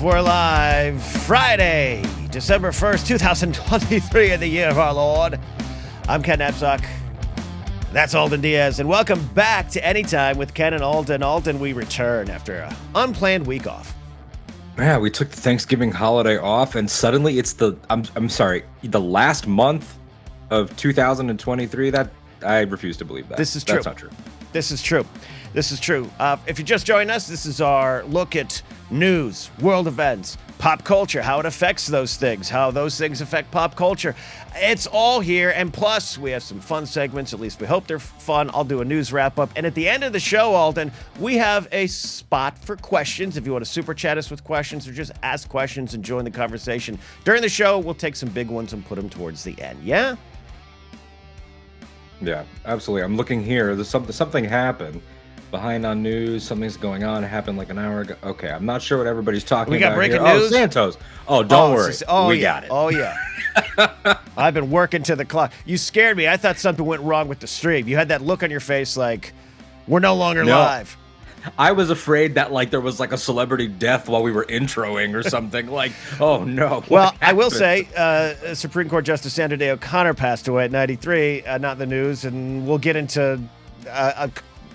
We're live. Friday, December 1st, 2023 in the year of our Lord. I'm Ken Napzok. That's Alden Diaz, and welcome back to Anytime with Ken and Alden. Alden, we return after an unplanned week off. Yeah, we took the Thanksgiving holiday off, and suddenly it's the last month of 2023. That I refuse to believe that. This is true. That's not true. This is true. If you just joined us, this is our look at news, world events, pop culture, how it affects those things, how those things affect pop culture. It's all here, and plus we have some fun segments. At least we hope they're fun. I'll do a news wrap-up, and at the end of the show, Alden, we have a spot for questions. If you want to super chat us with questions or just ask questions and join the conversation during the show, we'll take some big ones and put them towards the end. Yeah? Yeah, absolutely. I'm looking here. There's something happened. Behind on news, something's going on. It happened like an hour ago. Okay, I'm not sure what everybody's talking about. We got breaking here. news? Oh, Santos. Oh, don't worry. We got it. Oh, yeah. I've been working to the clock. You scared me. I thought something went wrong with the stream. You had that look on your face like, we're no longer live. I was afraid that there was a celebrity death while we were introing or something. Oh, no. Well, I will say, Supreme Court Justice Sandra Day O'Connor passed away at 93. Not in the news, and we'll get into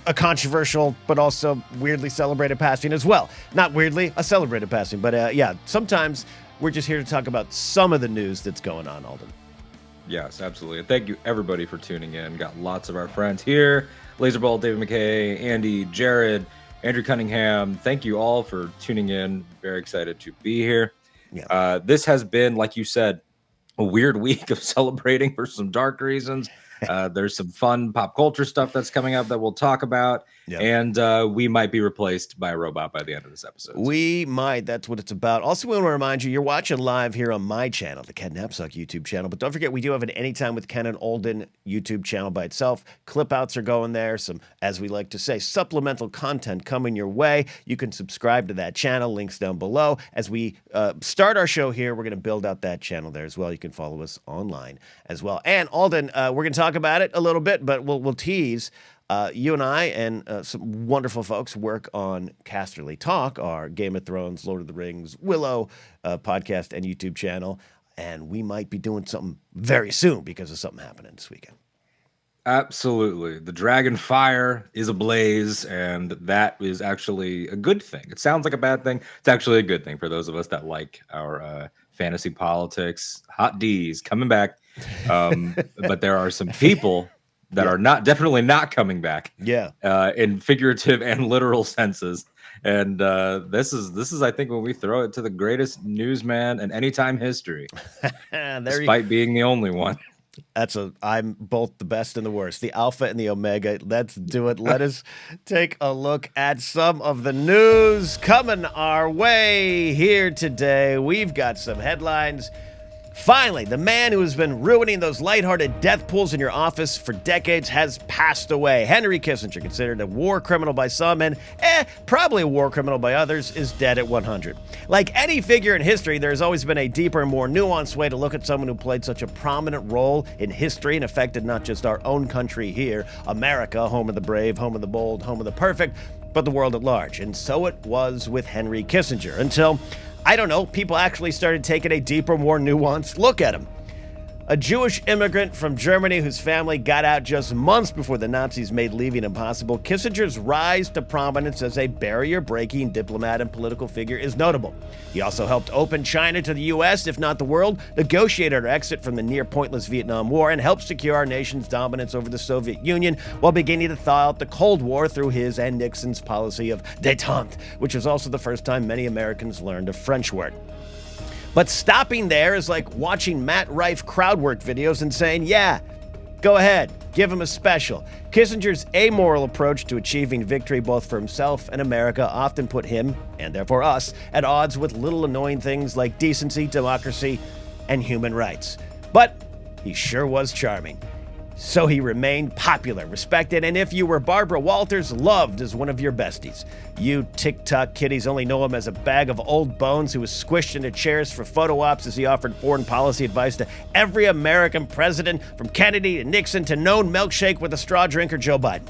a controversial but also weirdly celebrated passing as well. Not weirdly, a celebrated passing. But yeah, sometimes we're just here to talk about some of the news that's going on, Alden. Yes, absolutely. And thank you, everybody, for tuning in. Got lots of our friends here. Laserball, David McKay, Andy, Jared, Andrew Cunningham. Thank you all for tuning in. Very excited to be here. Yeah. This has been, like you said, a weird week of celebrating for some dark reasons. There's some fun pop culture stuff that's coming up that we'll talk about. Yep. And we might be replaced by a robot by the end of this episode. We might. That's what it's about. Also, we want to remind you, you're watching live here on my channel, the Ken Napzok YouTube channel. But don't forget, we do have an Anytime with Ken and Alden YouTube channel by itself. Clip outs are going there. Some, as we like to say, supplemental content coming your way. You can subscribe to that channel. Links down below. As we start our show here, we're going to build out that channel there as well. You can follow us online as well. And Alden, we're going to talk about it a little bit, but we'll tease. You and I and some wonderful folks work on Casterly Talk, our Game of Thrones, Lord of the Rings, Willow podcast and YouTube channel, and we might be doing something very soon because of something happening this weekend. Absolutely. The Dragon Fire is ablaze, and that is actually a good thing. It sounds like a bad thing. It's actually a good thing for those of us that like our fantasy politics. Hot D's coming back. But there are some people that are definitely not coming back. Yeah. In figurative and literal senses. And this is I think when we throw it to the greatest newsman in Anytime history. Despite being the only one. I'm both the best and the worst, the alpha and the omega. Let's do it. Let us take a look at some of the news coming our way here today. We've got some headlines. Finally, the man who has been ruining those lighthearted death pools in your office for decades has passed away. Henry Kissinger, considered a war criminal by some and probably a war criminal by others, is dead at 100. Like any figure in history, there has always been a deeper and more nuanced way to look at someone who played such a prominent role in history and affected not just our own country here, America, home of the brave, home of the bold, home of the perfect, but the world at large. And so it was with Henry Kissinger until, I don't know, people actually started taking a deeper, more nuanced look at him. A Jewish immigrant from Germany whose family got out just months before the Nazis made leaving impossible, Kissinger's rise to prominence as a barrier-breaking diplomat and political figure is notable. He also helped open China to the U.S., if not the world, negotiated our exit from the near-pointless Vietnam War, and helped secure our nation's dominance over the Soviet Union while beginning to thaw out the Cold War through his and Nixon's policy of détente, which was also the first time many Americans learned a French word. But stopping there is like watching Matt Rife crowd work videos and saying, yeah, go ahead, give him a special. Kissinger's amoral approach to achieving victory both for himself and America often put him, and therefore us, at odds with little annoying things like decency, democracy, and human rights. But he sure was charming. So he remained popular, respected, and if you were Barbara Walters, loved as one of your besties. You TikTok kiddies only know him as a bag of old bones who was squished into chairs for photo ops as he offered foreign policy advice to every American president, from Kennedy to Nixon to known milkshake with a straw drinker Joe Biden.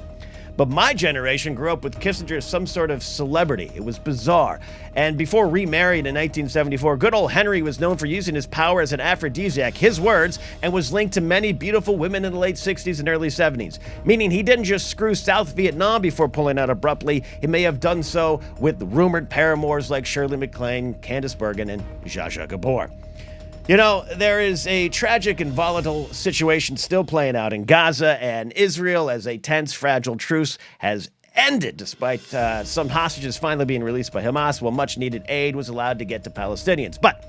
But my generation grew up with Kissinger as some sort of celebrity. It was bizarre. And before remarried in 1974, good old Henry was known for using his power as an aphrodisiac, his words, and was linked to many beautiful women in the late 60s and early 70s. Meaning he didn't just screw South Vietnam before pulling out abruptly. He may have done so with rumored paramours like Shirley MacLaine, Candice Bergen, and Zsa Zsa Gabor. You know, there is a tragic and volatile situation still playing out in Gaza and Israel as a tense, fragile truce has ended despite some hostages finally being released by Hamas, while much-needed aid was allowed to get to Palestinians. But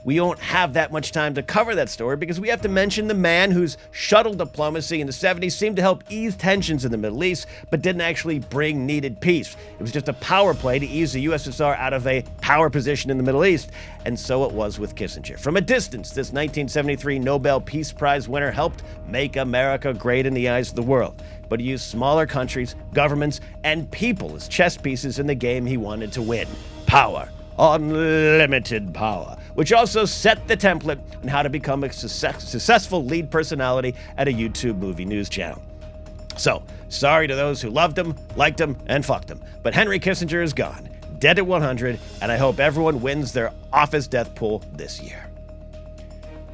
we don't have that much time to cover that story because we have to mention the man whose shuttle diplomacy in the 70s seemed to help ease tensions in the Middle East, but didn't actually bring needed peace. It was just a power play to ease the USSR out of a power position in the Middle East, and so it was with Kissinger. From a distance, this 1973 Nobel Peace Prize winner helped make America great in the eyes of the world, but he used smaller countries, governments, and people as chess pieces in the game he wanted to win. Power. Unlimited power, which also set the template on how to become a successful lead personality at a YouTube movie news channel. So, sorry to those who loved him, liked him, and fucked him, but Henry Kissinger is gone, dead at 100, and I hope everyone wins their office death pool this year.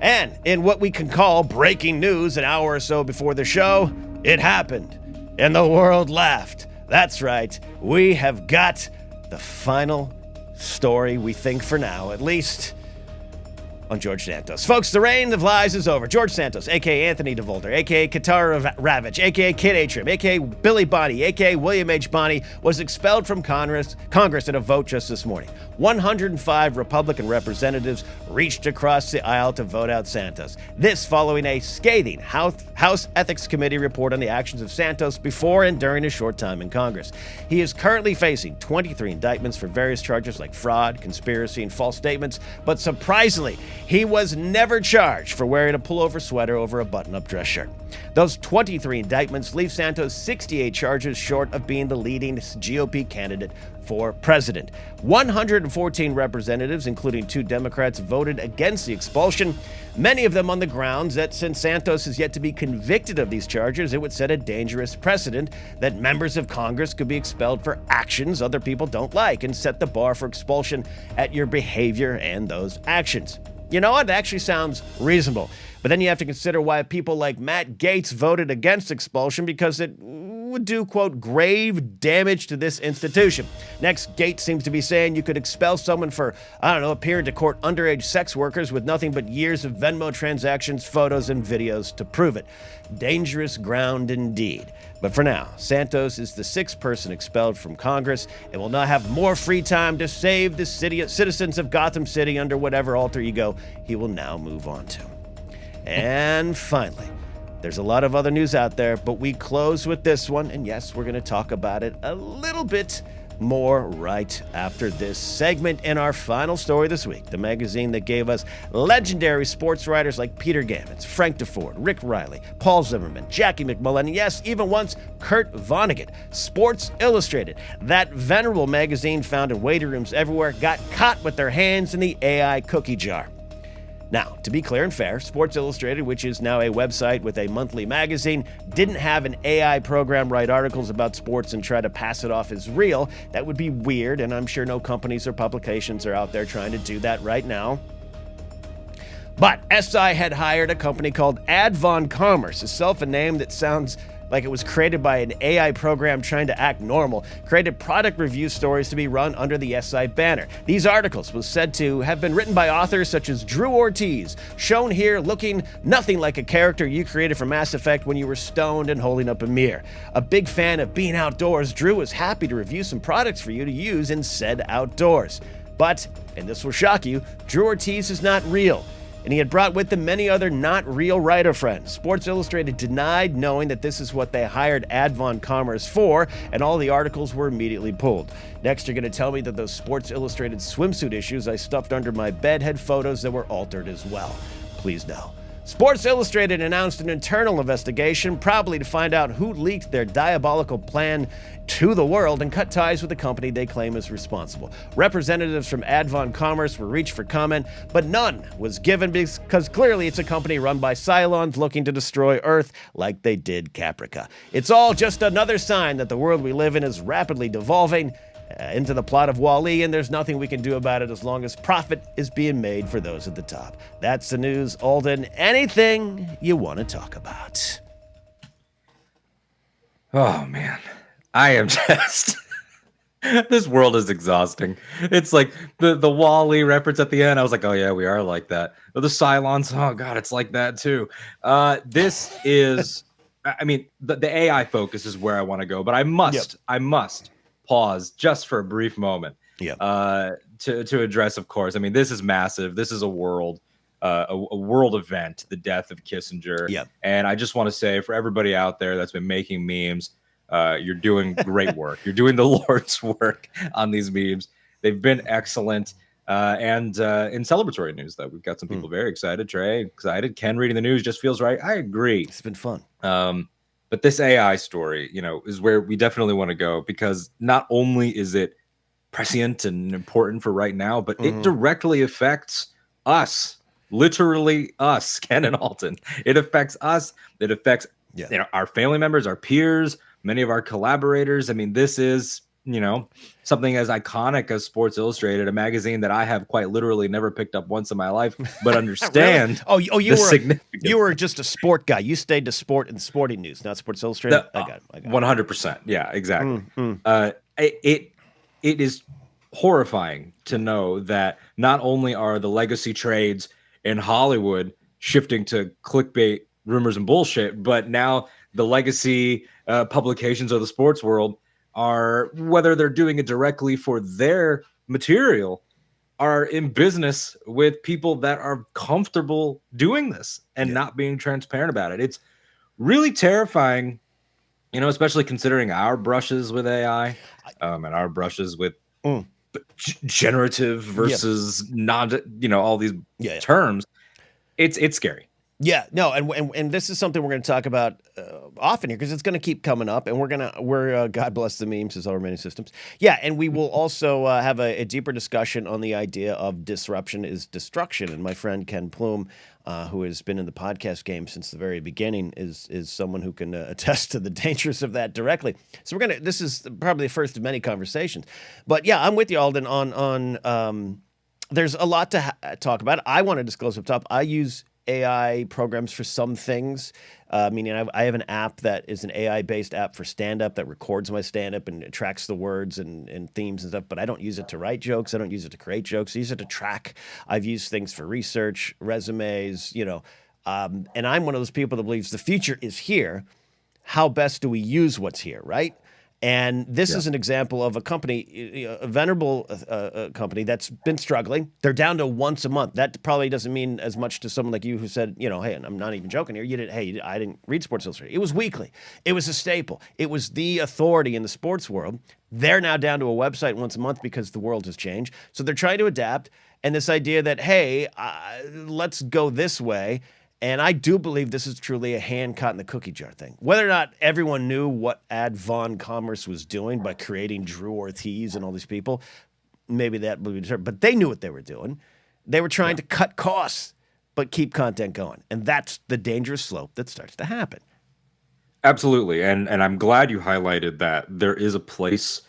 And in what we can call breaking news an hour or so before the show, it happened, and the world laughed. That's right, we have got the final story, we think for now, at least, on George Santos. Folks, the reign of lies is over. George Santos, a.k.a. Anthony DeVolder, a.k.a. Katara Ravitch, a.k.a. Kid Atrim, a.k.a. Billy Bonney, a.k.a. William H. Bonney, was expelled from Congress in a vote just this morning. 105 Republican representatives reached across the aisle to vote out Santos. This following a scathing House Ethics Committee report on the actions of Santos before and during his short time in Congress. He is currently facing 23 indictments for various charges like fraud, conspiracy, and false statements, but surprisingly, he was never charged for wearing a pullover sweater over a button-up dress shirt. Those 23 indictments leave Santos 68 charges short of being the leading GOP candidate for president. 114 representatives, including 2 Democrats, voted against the expulsion, many of them on the grounds that since Santos is yet to be convicted of these charges, it would set a dangerous precedent that members of Congress could be expelled for actions other people don't like and set the bar for expulsion at your behavior and those actions. You know what? It actually sounds reasonable. But then you have to consider why people like Matt Gaetz voted against expulsion, because it would do, quote, grave damage to this institution. Next, Gaetz seems to be saying you could expel someone for, appearing to court underage sex workers with nothing but years of Venmo transactions, photos, and videos to prove it. Dangerous ground indeed. But for now, Santos is the 6th person expelled from Congress and will now have more free time to save the citizens of Gotham City under whatever alter ego he will now move on to. And finally, there's a lot of other news out there, but we close with this one. And yes, we're going to talk about it a little bit more right after this segment in our final story this week. The magazine that gave us legendary sports writers like Peter Gammons, Frank DeFord, Rick Riley, Paul Zimmerman, Jackie McMullen, and yes, even once Kurt Vonnegut. Sports Illustrated, that venerable magazine found in waiting rooms everywhere, got caught with their hands in the AI cookie jar. Now, to be clear and fair, Sports Illustrated, which is now a website with a monthly magazine, didn't have an AI program write articles about sports and try to pass it off as real. That would be weird, and I'm sure no companies or publications are out there trying to do that right now. But SI had hired a company called Advon Commerce, itself a name that sounds like it was created by an AI program trying to act normal, created product review stories to be run under the SI banner. These articles was said to have been written by authors such as Drew Ortiz, shown here looking nothing like a character you created for Mass Effect when you were stoned and holding up a mirror. A big fan of being outdoors, Drew was happy to review some products for you to use in said outdoors. But, and this will shock you, Drew Ortiz is not real, and he had brought with him many other not real writer friends. Sports Illustrated denied knowing that this is what they hired Advon Commerce for, and all the articles were immediately pulled. Next, you're going to tell me that those Sports Illustrated swimsuit issues I stuffed under my bed had photos that were altered as well. Please no. Sports Illustrated announced an internal investigation, probably to find out who leaked their diabolical plan to the world and cut ties with the company they claim is responsible. Representatives from Advon Commerce were reached for comment, but none was given because clearly it's a company run by Cylons looking to destroy Earth like they did Caprica. It's all just another sign that the world we live in is rapidly devolving into the plot of Wall-E, and there's nothing we can do about it as long as profit is being made for those at the top. That's the news. Alden, anything you want to talk about? Oh, man. I am just... This world is exhausting. It's like the Wall-E reference at the end. I was like, oh, yeah, we are like that. But the Cylons, oh, God, it's like that, too. This is... I mean, the AI focus is where I want to go, but I must pause just for a brief moment to address, of course. I mean, this is massive. This is a world event, the death of Kissinger. And I just want to say, for everybody out there that's been making memes, you're doing great work. You're doing the Lord's work on these memes. They've been excellent. And in celebratory news, though, we've got some people very excited. Trey, excited. Ken reading the news just feels right. I agree. It's been fun. But this AI story, is where we definitely want to go, because not only is it prescient and important for right now, but it directly affects us, literally us, Ken and Alden. It affects us. It affects our family members, our peers, many of our collaborators. I mean, this is something as iconic as Sports Illustrated, a magazine that I have quite literally never picked up once in my life, but understand. Really? You were just a sport guy. You stayed to sport and sporting news, not Sports Illustrated. I got it. 100%. Yeah, exactly. It is horrifying to know that not only are the legacy trades in Hollywood shifting to clickbait, rumors, and bullshit, but now the legacy publications of the sports world are, whether they're doing it directly for their material, are in business with people that are comfortable doing this and not being transparent about it. It's really terrifying, especially considering our brushes with AI and our brushes with generative versus non, all these terms. It's scary. Yeah, no, and this is something we're going to talk about often here, because it's going to keep coming up, and we're God bless the memes as our many systems. Yeah, and we will also have a deeper discussion on the idea of disruption is destruction. And my friend Ken Plume, who has been in the podcast game since the very beginning, is someone who can attest to the dangers of that directly. So this is probably the first of many conversations. But yeah, I'm with you, Alden, on there's a lot to talk about. I want to disclose up top, I use AI programs for some things, meaning I have an app that is an AI-based app for stand-up that records my stand-up and it tracks the words and themes and stuff, but I don't use it to write jokes. I don't use it to create jokes. I use it to track. I've used things for research, resumes, and I'm one of those people that believes the future is here. How best do we use what's here, right? And this is an example of a company, a venerable company that's been struggling. They're down to once a month. That probably doesn't mean as much to someone like you who said, hey, and I'm not even joking here. I didn't read Sports Illustrated. It was weekly. It was a staple. It was the authority in the sports world. They're now down to a website once a month because the world has changed. So they're trying to adapt. And this idea that, hey, let's go this way. And I do believe this is truly a hand caught in the cookie jar thing. Whether or not everyone knew what Advon Commerce was doing by creating Drew Ortiz and all these people, maybe that would be determined. But they knew what they were doing. They were trying to cut costs, but keep content going. And that's the dangerous slope that starts to happen. Absolutely. And I'm glad you highlighted that there is a place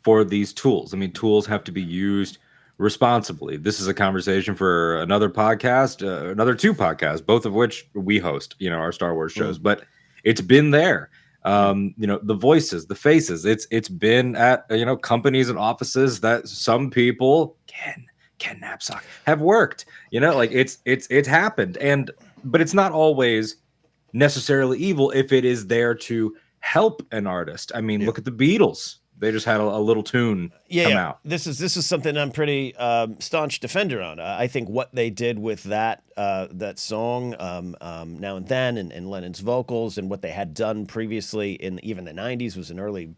for these tools. I mean, tools have to be used responsibly. This is a conversation for another podcast, another two podcasts, both of which we host, our Star Wars shows, but it's been there. The voices, the faces, it's been at, companies and offices that some people Ken Knapsack have worked, it's happened. But it's not always necessarily evil if it is there to help an artist. I mean, look at the Beatles. They just had a little tune Yeah, come yeah. out. This is something I'm pretty staunch defender on. I think what they did with that song, Now and Then, and Lennon's vocals, and what they had done previously in even the '90s was an early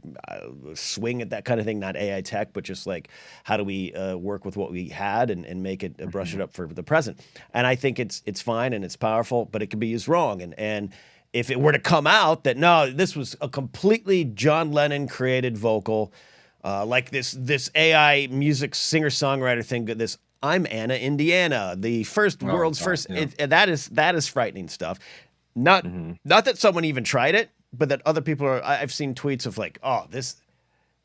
swing at that kind of thing. Not AI tech, but just like how do we work with what we had and make it brush it up for the present. And I think it's fine and it's powerful, but it can be used wrong. And if it were to come out that no, this was a completely John Lennon created vocal, like this AI music singer songwriter thing. This I'm Anna, Indiana, the first Oh world's God, first. yeah. That is frightening stuff. Not Mm-hmm. not that someone even tried it, but that other people are. I've seen tweets of like, oh,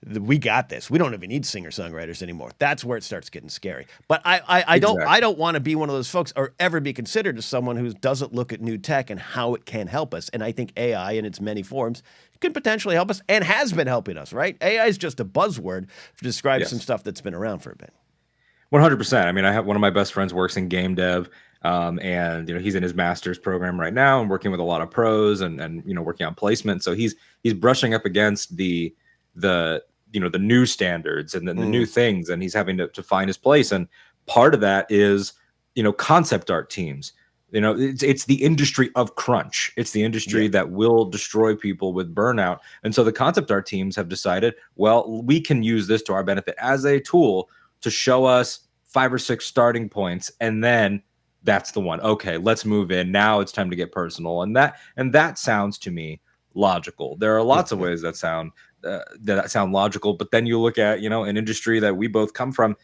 we got this. We don't even need singer songwriters anymore. That's where it starts getting scary. But I Exactly. don't want to be one of those folks or ever be considered as someone who doesn't look at new tech and how it can help us. And I think AI in its many forms can potentially help us and has been helping us. Right? AI is just a buzzword to describe some Yes. stuff that's been around for a bit. 100%. I mean, I have one of my best friends works in game dev, and he's in his master's program right now and working with a lot of pros and working on placement. So he's brushing up against the the new standards and then the new Mm, things, and he's having to find his place. And part of that is concept art teams. It's the industry of crunch. It's the yeah. industry that will destroy people with burnout. And so the concept art teams have decided, well, we can use this to our benefit as a tool to show us 5 or 6 starting points, and then that's the one. Okay, let's move in. Now it's time to get personal, and that sounds to me logical. There are Yeah. lots of Yeah. ways that sound logical, but then you look at an industry that we both come from,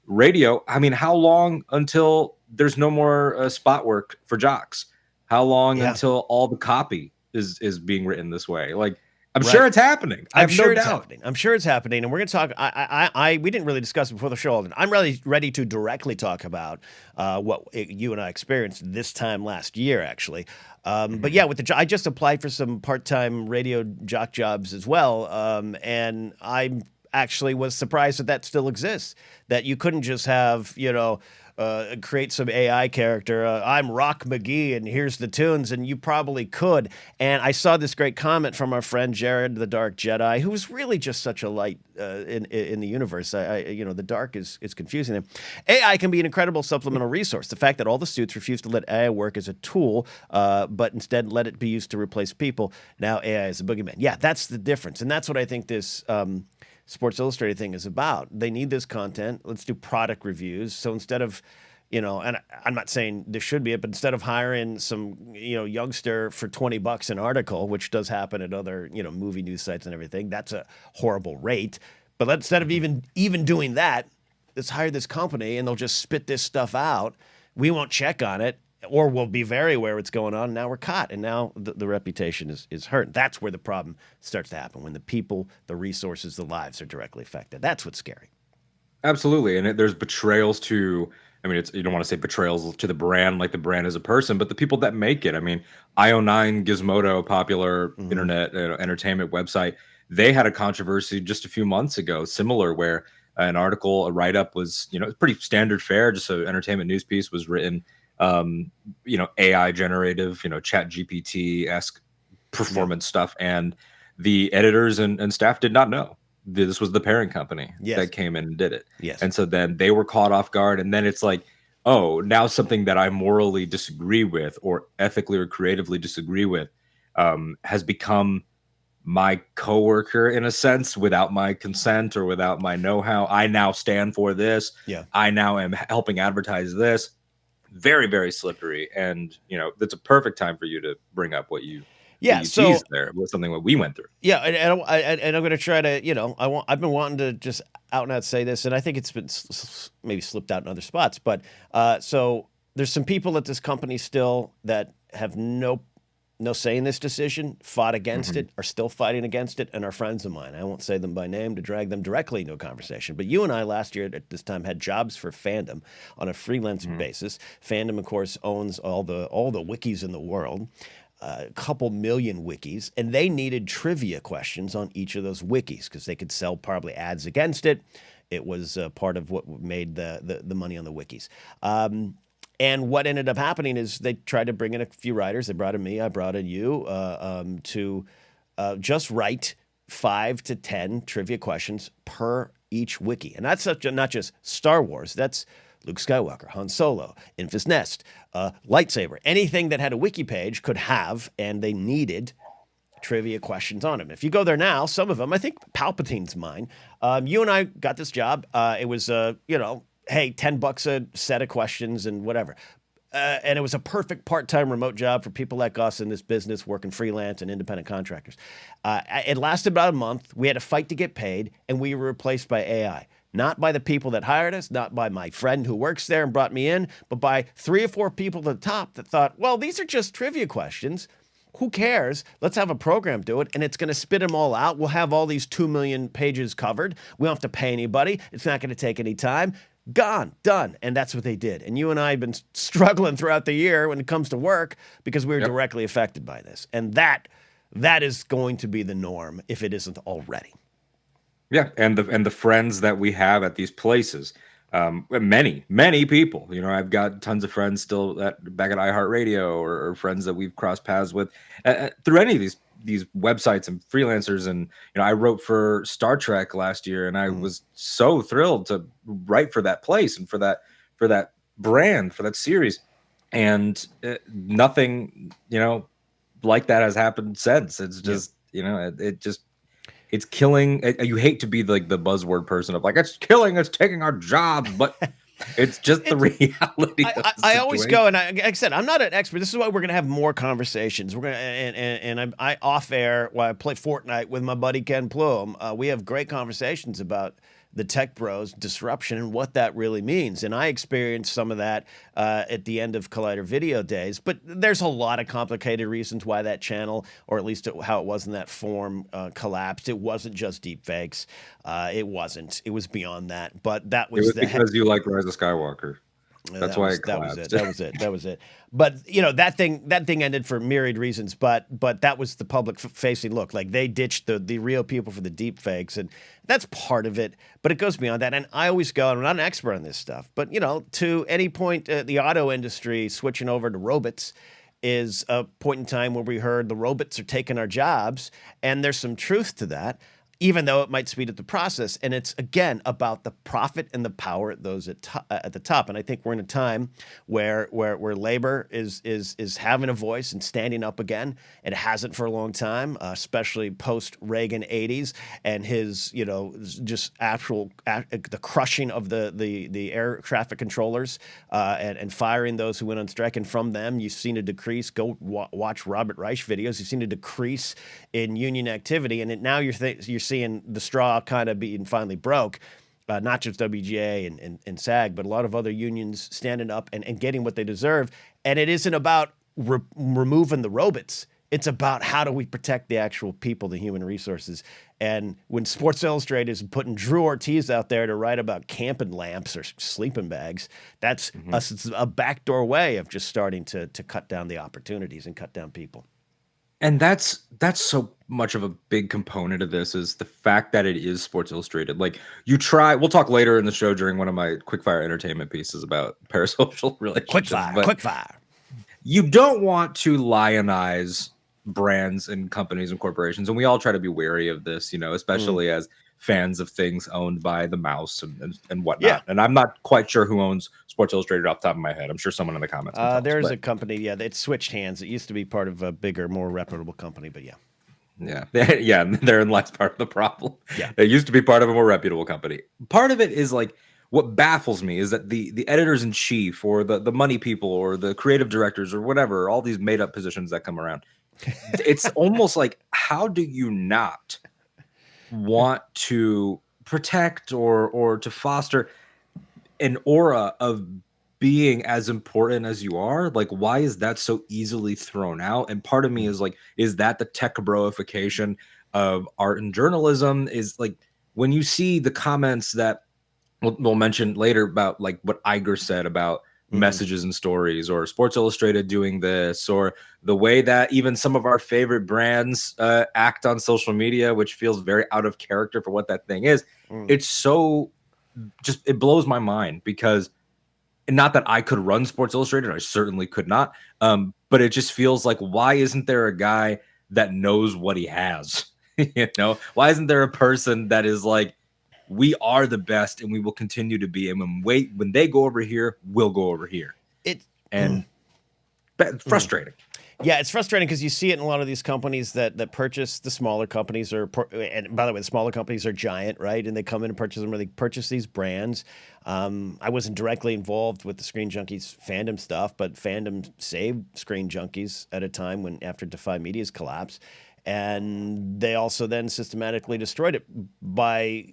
radio. I mean, how long until there's no more spot work for jocks? How long Yeah. until all the copy is being written this way? Like, I'm sure Right. it's happening. I I'm have no sure it's doubt. happening. I'm sure it's happening, and we're going to talk. We didn't really discuss it before the show, Alden. I'm really ready to directly talk about you and I experienced this time last year, actually. But Mhm. yeah, I just applied for some part-time radio jock jobs as well, and I actually was surprised that still exists. That you couldn't just have create some AI character. I'm Rock McGee, and here's the tunes, and you probably could. And I saw this great comment from our friend Jared, the Dark Jedi, who was really just such a light in the universe. The dark is confusing him. AI can be an incredible supplemental resource. The fact that all the suits refuse to let AI work as a tool, but instead let it be used to replace people. Now AI is a boogeyman. Yeah, that's the difference, and that's what I think this. Sports Illustrated thing is about. They need this content. Let's do product reviews. So instead of, and I'm not saying this should be it, but instead of hiring some, youngster for $20 an article, which does happen at other, movie news sites and everything, that's a horrible rate. But instead of even doing that, let's hire this company and they'll just spit this stuff out. We won't check on it, or we'll be very aware what's going on. Now we're caught, and now the reputation is hurt. That's where the problem starts to happen, when the people, the resources, the lives are directly affected. That's what's scary. Absolutely. And there's betrayals to, I mean, you don't want to say betrayals to the brand, like the brand as a person, but the people that make it. I mean, IO9 Gizmodo, a popular Hmm. internet entertainment website, they had a controversy just a few months ago, similar, where an article, a write up was, pretty standard fare, just an entertainment news piece was written, AI generative, chat GPT esque Yeah. performance stuff. And the editors and staff did not know this was the parent company that Yes. came in and did it. Yes. And so then they were caught off guard. And then it's like, oh, now something that I morally disagree with or ethically or creatively disagree with has become my coworker in a sense without my consent or without my know-how. I now stand for this. Yeah. I now am helping advertise this. Very, very slippery. And that's a perfect time for you to bring up what you Yeah. teased So there was something that we went through. yeah, and I'm going to try to, I've been wanting to just out and out say this, and I think it's been maybe slipped out in other spots, but so there's some people at this company still that have no say in this decision, fought against Mhm. it, are still fighting against it, and are friends of mine. I won't say them by name to drag them directly into a conversation. But you and I last year at this time had jobs for Fandom on a freelance Mhm. basis. Fandom, of course, owns all the wikis in the world, a couple million wikis, and they needed trivia questions on each of those wikis because they could sell probably ads against it. It was part of what made the money on the wikis. And what ended up happening is they tried to bring in a few writers. They brought in me, I brought in you to just write 5 to 10 trivia questions per each wiki. And that's not just Star Wars. That's Luke Skywalker, Han Solo, Infus Nest, lightsaber. Anything that had a wiki page could have, and they needed trivia questions on them. If you go there now, some of them, I think Palpatine's mine. You and I got this job. It was, hey, $10 a set of questions and whatever. And it was a perfect part-time remote job for people like us in this business, working freelance and independent contractors. It lasted about a month. We had to fight to get paid, and we were replaced by AI. Not by the people that hired us, not by my friend who works there and brought me in, but by 3 or 4 people at the top that thought, well, these are just trivia questions. Who cares? Let's have a program do it, and it's going to spit them all out. We'll have all these 2 million pages covered. We don't have to pay anybody. It's not going to take any time. Gone, done. And that's what they did. And you and I have been struggling throughout the year when it comes to work because we were directly affected by this. And that is going to be the norm if it isn't already. Yeah, and the friends that we have at these places, many people. You know, I've got tons of friends still back at iHeartRadio, or friends that we've crossed paths with through any of these websites and freelancers. And you know, I wrote for Star Trek last year, and I was so thrilled to write for that place and for that brand, for that series. And nothing, like that has happened since. It's just, it's killing. You hate to be like the buzzword person of like, it's killing, it's taking our jobs, but it's just the reality. I always go, and like I said, I'm not an expert. This is why we're going to have more conversations. We're going to, and I off air while I play Fortnite with my buddy Ken Plume. We have great conversations about the tech bros disruption and what that really means. And I experienced some of that at the end of Collider Video Days. But there's a lot of complicated reasons why that channel, or at least how it was in that form, collapsed. It wasn't just deep fakes. It wasn't. It was beyond that. But that was, because you like Rise of Skywalker. That's why it collapsed. That was it. But that thing ended for myriad reasons. But that was the public facing look. Like they ditched the real people for the deep fakes, and that's part of it. But it goes beyond that. And I always go, and I'm not an expert on this stuff, but to any point, the auto industry switching over to robots is a point in time where we heard the robots are taking our jobs, and there's some truth to that, even though it might speed up the process. And it's, again, about the profit and the power at those at the top. And I think we're in a time where labor is having a voice and standing up again. It hasn't for a long time, especially post-Reagan 80s and his, just the crushing of the air traffic controllers and firing those who went on strike. And from them, you've seen a decrease. Go watch Robert Reich videos. You've seen a decrease in union activity. And now you're seeing the straw kind of being finally broke, not just WGA and SAG, but a lot of other unions standing up and getting what they deserve. And it isn't about removing the robots. It's about how do we protect the actual people, the human resources. And when Sports Illustrated is putting Drew Ortiz out there to write about camping lamps or sleeping bags, that's it's a backdoor way of just starting to cut down the opportunities and cut down people. And that's so much of a big component of this is the fact that it is Sports Illustrated. Like we'll talk later in the show during one of my quickfire entertainment pieces about parasocial relationships. Quickfire. You don't want to lionize brands and companies and corporations. And we all try to be wary of this, especially as fans of things owned by the mouse and whatnot. Yeah. And I'm not quite sure who owns Sports Illustrated off the top of my head. I'm sure someone in the comments. There's a company. Yeah, it switched hands. It used to be part of a bigger, more reputable company, but yeah. Yeah. Therein lies part of the problem. Yeah. It used to be part of a more reputable company. Part of it is like, what baffles me is that the editors in chief or the money people or the creative directors or whatever, all these made up positions that come around, it's almost like, how do you not want to protect or to foster an aura of being as important as you are? Like, why is that so easily thrown out? And part of me is like, is that the tech broification of art and journalism? Is like, when you see the comments that we'll mention later about like what Iger said about messages and stories, or Sports Illustrated doing this, or the way that even some of our favorite brands act on social media, which feels very out of character for what that thing is. It's so it blows my mind, because not that I could run Sports Illustrated, I certainly could not, but it just feels like, why isn't there a guy that knows what he has Why isn't there a person that is like, we are the best and we will continue to be, and when they go over here, we'll go over here. It And frustrating. Yeah, it's frustrating because you see it in a lot of these companies that purchase the smaller companies, and by the way, the smaller companies are giant, right? And they come in and purchase them, or they purchase these brands. I wasn't directly involved with the Screen Junkies fandom stuff, but fandom saved Screen Junkies at a time when after Defy Media's collapse. And they also then systematically destroyed it by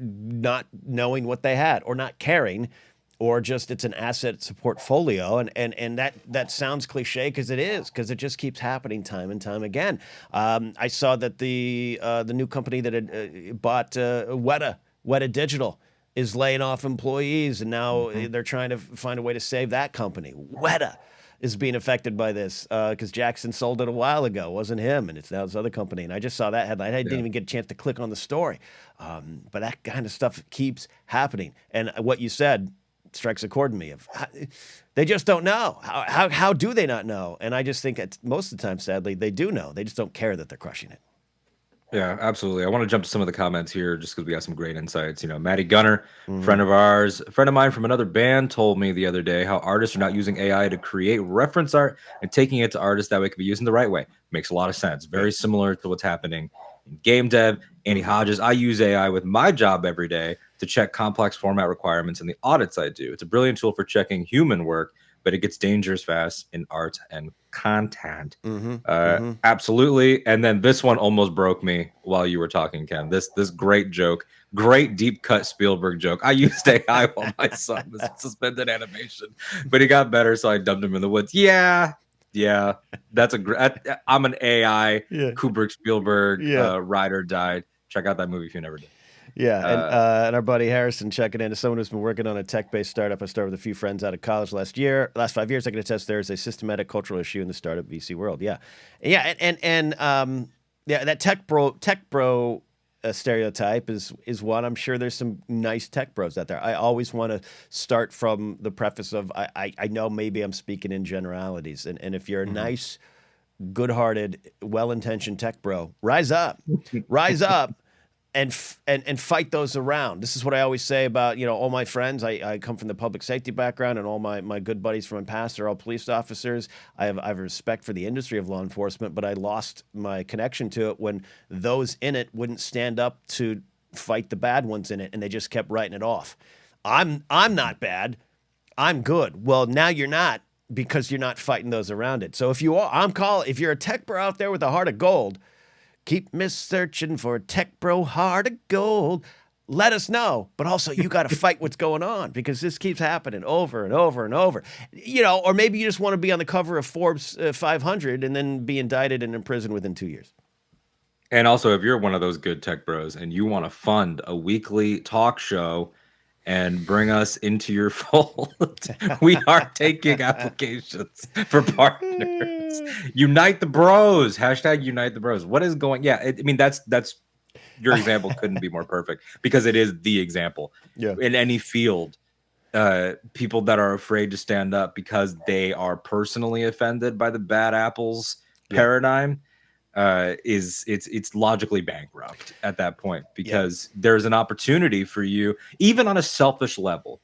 not knowing what they had or not caring, or just it's an asset, it's a portfolio, and that sounds cliche because it is, because it just keeps happening time and time again. I saw that the new company that had bought Weta Digital is laying off employees, and now they're trying to find a way to save that company. Weta is being affected by this because Jackson sold it a while ago. It wasn't him, and it's now this other company. And I just saw that headline. I didn't even get a chance to click on the story, but that kind of stuff keeps happening. And what you said strikes a chord in me of they just don't know. How do they not know? And I just think most of the time, sadly, they do know. They just don't care that they're crushing it. Yeah, absolutely. I want to jump to some of the comments here just because we got some great insights. Maddie Gunner, friend of ours, a friend of mine from another band, told me the other day how artists are not using AI to create reference art and taking it to artists that way can be used in the right way. Makes a lot of sense. Very similar to what's happening in game dev. Andy Hodges, I use AI with my job every day to check complex format requirements in the audits I do. It's a brilliant tool for checking human work, but it gets dangerous fast in art and content. Absolutely. And then this one almost broke me while you were talking, Ken. This great joke, great deep cut Spielberg joke. I used AI while my son was suspended animation, but he got better, so I dumped him in the woods. Yeah, that's a great. I'm an AI Kubrick Spielberg ride or die. Check out that movie if you never did. Yeah, and our buddy Harrison checking in as someone who's been working on a tech-based startup. I started with a few friends out of college last 5 years. I can attest there is a systematic cultural issue in the startup VC world. Yeah, that tech bro stereotype is one. I'm sure there's some nice tech bros out there. I always want to start from the preface of I know maybe I'm speaking in generalities, and if you're a nice, good-hearted, well-intentioned tech bro, rise up. And fight those around. This is what I always say about, all my friends. I come from the public safety background, and all my good buddies from my past are all police officers. I have respect for the industry of law enforcement, but I lost my connection to it when those in it wouldn't stand up to fight the bad ones in it, and they just kept writing it off. I'm not bad. I'm good. Well, now you're not, because you're not fighting those around it. So if you're a tech bro out there with a heart of gold, keep searching for a tech bro heart of gold. Let us know. But also, you got to fight what's going on, because this keeps happening over and over and over. Or maybe you just want to be on the cover of Forbes 500 and then be indicted and in prison within 2 years. And also, if you're one of those good tech bros and you want to fund a weekly talk show and bring us into your fold, we are taking applications for partners. Unite the bros. # unite the bros. What is going? Yeah, that's your example couldn't be more perfect, because it is the example. Yeah. In any field, people that are afraid to stand up because they are personally offended by the bad apples paradigm, it's logically bankrupt at that point, because there's an opportunity for you, even on a selfish level.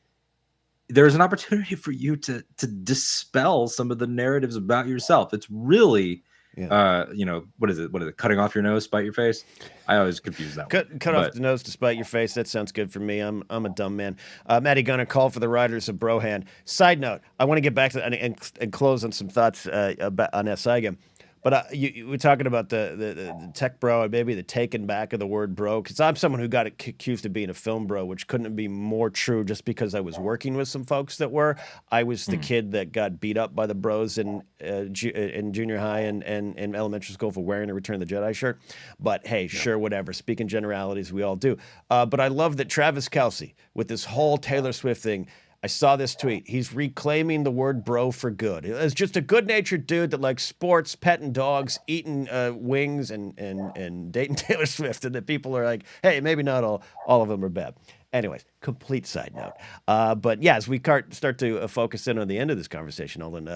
There's an opportunity for you to dispel some of the narratives about yourself. It's really, what is it? Cutting off your nose, spite your face? I always confuse that. Cut off the nose to spite your face. That sounds good for me. I'm a dumb man. Maddie Gunner, call for the riders of Brohand. Side note, I want to get back to and close on some thoughts on SI again. But you were talking about the tech bro, and maybe the taken back of the word bro, because I'm someone who got accused of being a film bro, which couldn't be more true, just because I was working with some folks that were. I was the kid that got beat up by the bros in junior high and elementary school for wearing a Return of the Jedi shirt. But hey, sure, whatever. Speaking generalities, we all do. But I love that Travis Kelce, with this whole Taylor Swift thing, I saw this tweet. He's reclaiming the word bro for good. It's just a good-natured dude that likes sports, petting dogs, eating wings, and dating Taylor Swift. And that people are like, hey, maybe not all of them are bad. Anyways, complete side note. But yeah, as we start to focus in on the end of this conversation, Alden,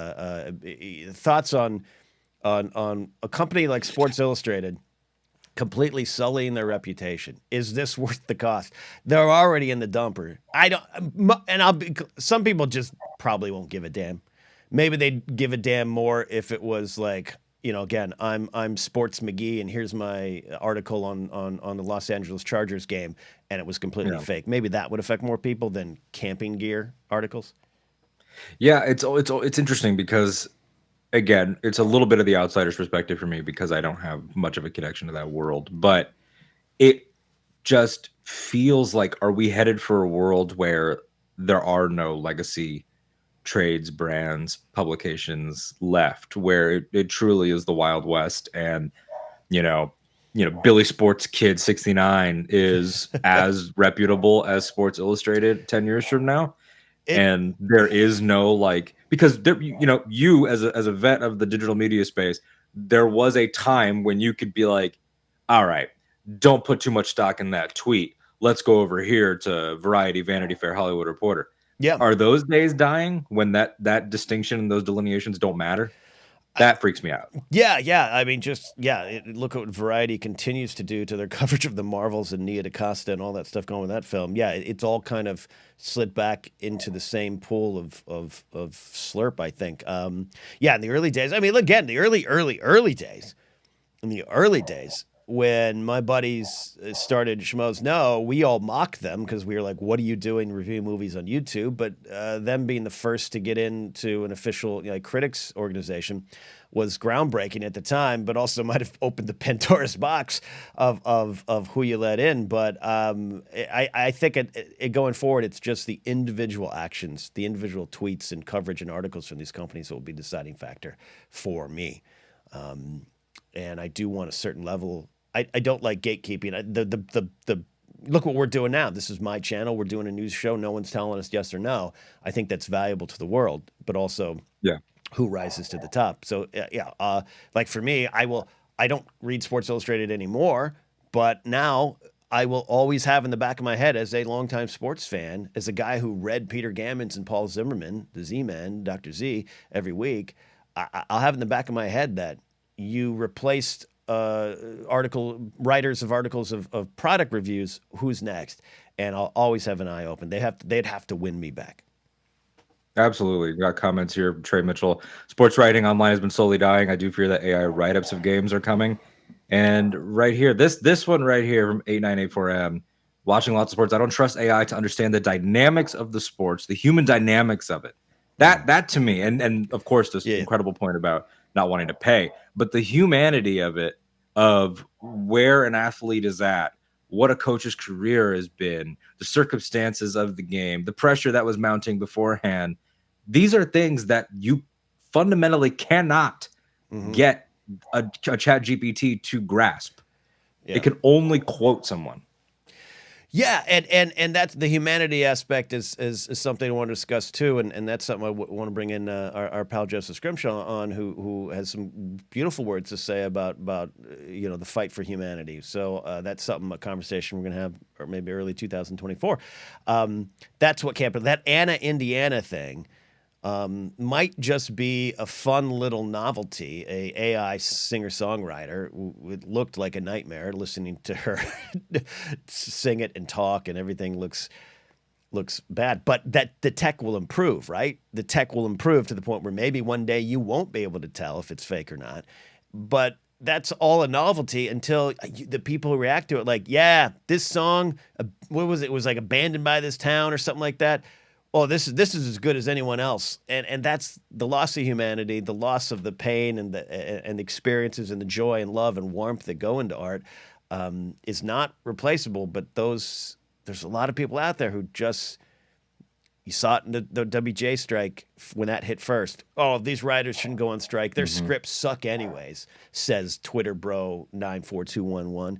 thoughts on a company like Sports Illustrated completely sullying their reputation. Is this worth the cost? They're already in the dumper. I don't, and I'll be, some people just probably won't give a damn. Maybe they'd give a damn more if it was like, again, I'm Sports McGee, and here's my article on the Los Angeles Chargers game, and it was completely Yeah. fake. Maybe that would affect more people than camping gear articles. Yeah, it's interesting because again, it's a little bit of the outsider's perspective for me because I don't have much of a connection to that world, but it just feels like, are we headed for a world where there are no legacy trades, brands, publications left, where it truly is the Wild West, and you know, Billy Sports Kid 69 is as reputable as Sports Illustrated 10 years from now? It, And there is no like, because there, you as a vet of the digital media space, there was a time when you could be like, all right, don't put too much stock in that tweet, let's go over here to Variety, Vanity Fair, Hollywood Reporter. yeah. Are those days dying when that distinction and those delineations don't matter? That freaks me out. Yeah. I mean, look at what Variety continues to do to their coverage of the Marvels and Nia DaCosta and all that stuff going with that film. Yeah, it's all kind of slid back into the same pool of slurp, I think. Yeah, in the early days. I mean, again, the early days. In the early days, when my buddies started Schmoes Know, we all mocked them because we were like, "What are you doing reviewing movies on YouTube?" But them being the first to get into an official critics organization was groundbreaking at the time, but also might have opened the Pandora's box of who you let in. But I think going forward, it's just the individual actions, the individual tweets and coverage and articles from these companies that will be the deciding factor for me. And I do want a certain level. I don't like gatekeeping. The look what we're doing now. This is my channel. We're doing a news show. No one's telling us yes or no. I think that's valuable to the world, but also Yeah. who rises to the top. So like for me, I don't read Sports Illustrated anymore, but now I will always have in the back of my head as a longtime sports fan, as a guy who read Peter Gammons and Paul Zimmerman, the Z-Man, Dr. Z, every week. I'll have in the back of my head that you replaced writers of articles of product reviews. Who's next? And I'll always have an eye open. They'd have to win me back. Absolutely. Got comments here from Trey Mitchell. Sports writing online has been slowly dying. I do fear that AI write-ups of games are coming. And right here, this one right here from 8984M, watching lots of sports. I don't trust AI to understand the dynamics of the sports, the human dynamics of it. That to me, and of course this incredible point about not wanting to pay, but the humanity of it, of where an athlete is at, what a coach's career has been, the circumstances of the game, the pressure that was mounting beforehand. These are things that you fundamentally cannot get a chat GPT to grasp. Yeah. It can only quote someone. Yeah, and that's the humanity aspect is something I want to discuss too, and that's something I want to bring in our pal Joseph Scrimshaw on, who has some beautiful words to say about the fight for humanity. So that's a conversation we're going to have, or maybe early 2024. That's what that Anna, Indiana thing might just be a fun little novelty. A AI singer-songwriter. It looked like a nightmare listening to her sing it and talk, and everything looks bad. But that the tech will improve, right? The tech will improve to the point where maybe one day you won't be able to tell if it's fake or not. But that's all a novelty until the people who react to it, like, yeah, this song, what was it? It was like Abandoned by This Town or something like that. Oh, this is as good as anyone else, and that's the loss of humanity, the loss of the pain and the experiences and the joy and love and warmth that go into art is not replaceable. But there's a lot of people out there who just, you saw it in the WJ strike when that hit first. Oh, these writers shouldn't go on strike. Their scripts suck anyways, says Twitter bro 94211,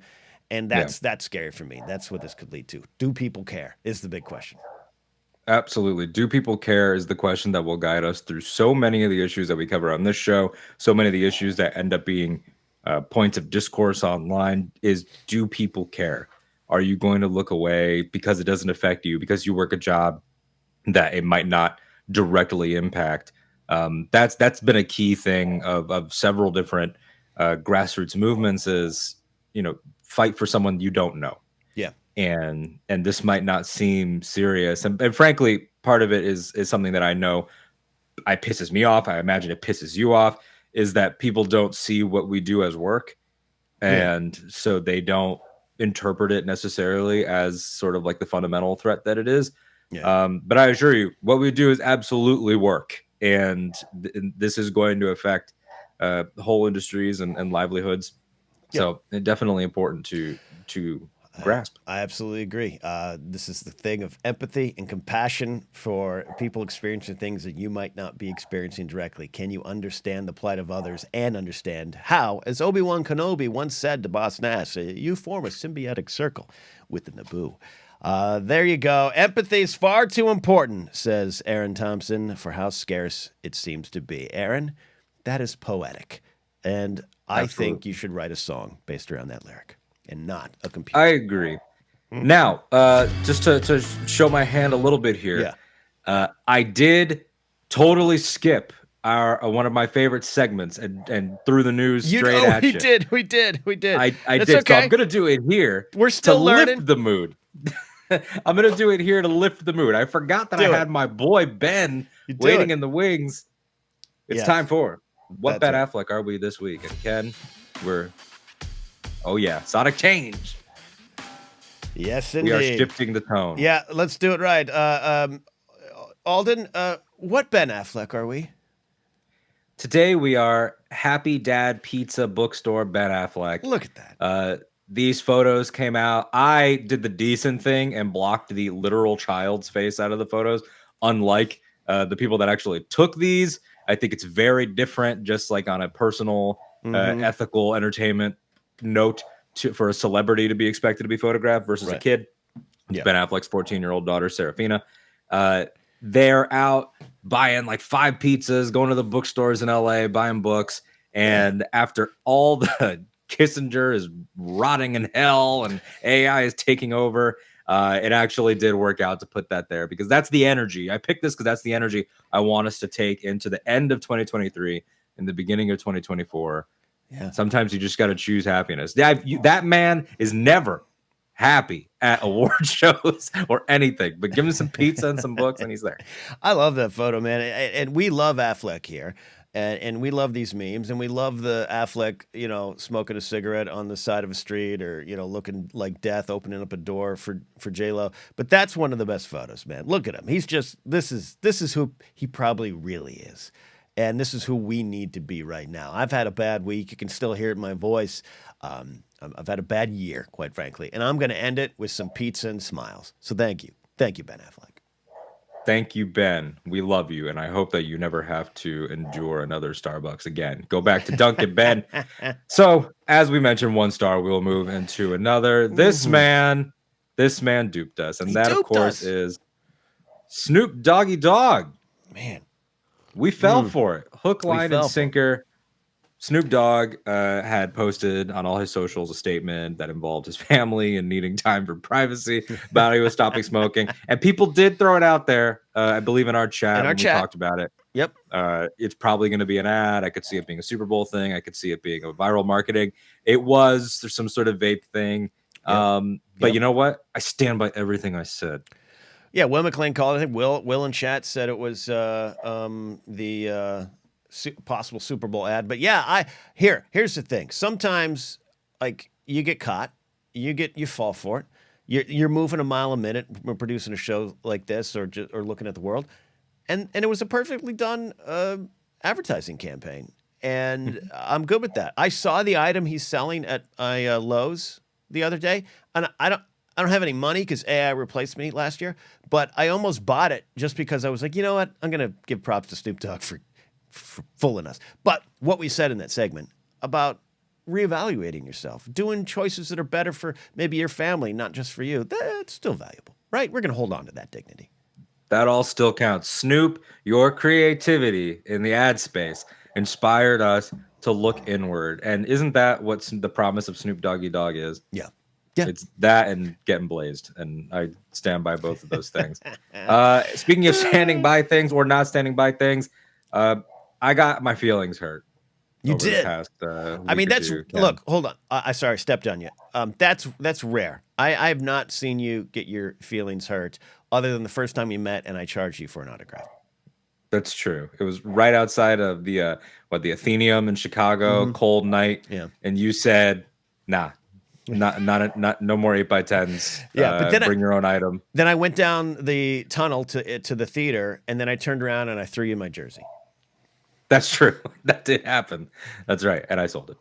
and that's scary for me. That's what this could lead to. Do people care? Is the big question. Absolutely. Do people care is the question that will guide us through so many of the issues that we cover on this show. So many of the issues that end up being points of discourse online is, do people care? Are you going to look away because it doesn't affect you, because you work a job that it might not directly impact? That's been a key thing of several different grassroots movements, is fight for someone you don't know. Yeah. And this might not seem serious, and frankly, part of it is something that I know I pisses me off. I imagine it pisses you off, is that people don't see what we do as work, Yeah. and so they don't interpret it necessarily as sort of like the fundamental threat that it is. Yeah. But I assure you, what we do is absolutely work, and this is going to affect whole industries and livelihoods. Yeah. So it's definitely important to grasp. I absolutely agree. This is the thing of empathy and compassion for people experiencing things that you might not be experiencing directly. Can you understand the plight of others and understand how, as Obi-Wan Kenobi once said to Boss Nass, you form a symbiotic circle with the Naboo. There you go. Empathy is far too important, says Aaron Thompson, for how scarce it seems to be. Aaron, that is poetic. And I think you should write a song based around that lyric and not a computer. I agree. Now, just to show my hand a little bit here, I did totally skip our one of my favorite segments and through the news straight at you. We did. I That's did. okay. So I'm gonna do it here. We're still to learning. Lift the mood. I'm gonna do it here to lift the mood. I forgot that I had my boy Ben waiting in the wings. It's time for what Ben Affleck are we this week? And Ken, we're Sonic Change. Yes, indeed. We are shifting the tone. Yeah, let's do it right. Alden, what Ben Affleck are we? Today we are Happy Dad Pizza Bookstore Ben Affleck. Look at that. These photos came out. I did the decent thing and blocked the literal child's face out of the photos, unlike the people that actually took these. I think it's very different, just like on a personal, ethical entertainment note, for a celebrity to be expected to be photographed versus a kid. Yeah. Ben Affleck's 14-year-old daughter, Serafina. They're out buying like 5 pizzas, going to the bookstores in LA, buying books. And after all the Kissinger is rotting in hell and AI is taking over, it actually did work out to put that there, because that's the energy. I picked this because that's the energy I want us to take into the end of 2023 and the beginning of 2024. Yeah. Sometimes you just got to choose happiness. That man is never happy at award shows or anything, but give him some pizza and some books and he's there. I love that photo, man. And we love Affleck here. And we love these memes, and we love the Affleck, smoking a cigarette on the side of a street, or, looking like death, opening up a door for J-Lo. But that's one of the best photos, man. Look at him. He's just, this is who he probably really is. And this is who we need to be right now. I've had a bad week. You can still hear it in my voice. I've had a bad year, quite frankly. And I'm going to end it with some pizza and smiles. So thank you. Thank you, Ben Affleck. Thank you, Ben. We love you, and I hope that you never have to endure another Starbucks again. Go back to Dunkin', Ben. So, as we mentioned, 1 star, we'll move into another. This man duped us, and that, of course, is Snoop Doggy Dogg. Man. We fell for it. Hook, line, and sinker. Snoop Dogg had posted on all his socials a statement that involved his family and needing time for privacy about how he was stopping smoking. And people did throw it out there, I believe, in our chat when we talked about it. Yep. It's probably going to be an ad. I could see it being a Super Bowl thing. I could see it being a viral marketing. It was some sort of vape thing. But you know what? I stand by everything I said. Yeah, Will McLean called it. I think Will in chat said it was the possible Super Bowl ad. But yeah, here's the thing. Sometimes, like, you get caught, you fall for it. You're moving a mile a minute. We're producing a show like this, or looking at the world, and it was a perfectly done advertising campaign, and I'm good with that. I saw the item he's selling at Lowe's the other day, and I don't have any money because AI replaced me last year, but I almost bought it just because I was like, you know what, I'm gonna give props to Snoop Dogg for fooling us. But what we said in that segment about reevaluating yourself, doing choices that are better for maybe your family, not just for you, that's still valuable, right? We're going to hold on to that dignity. That all still counts. Snoop, your creativity in the ad space inspired us to look inward. And isn't that what the promise of Snoop Doggy Dogg is? Yeah. It's that and getting blazed. And I stand by both of those things. Speaking of standing by things or not standing by things, I got my feelings hurt You over the did. past I week mean, or that's two. Ken. look. Hold on. I sorry, stepped on you. That's rare. I have not seen you get your feelings hurt, other than the first time you met, and I charged you for an autograph. That's true. It was right outside of the Athenaeum in Chicago, cold night, Yeah. and you said, "Nah, not no more 8x10s. Yeah, but then Bring your own item." then I went down the tunnel to the theater, and then I turned around and I threw you my jersey. That's true. That did happen. That's right, and I sold it.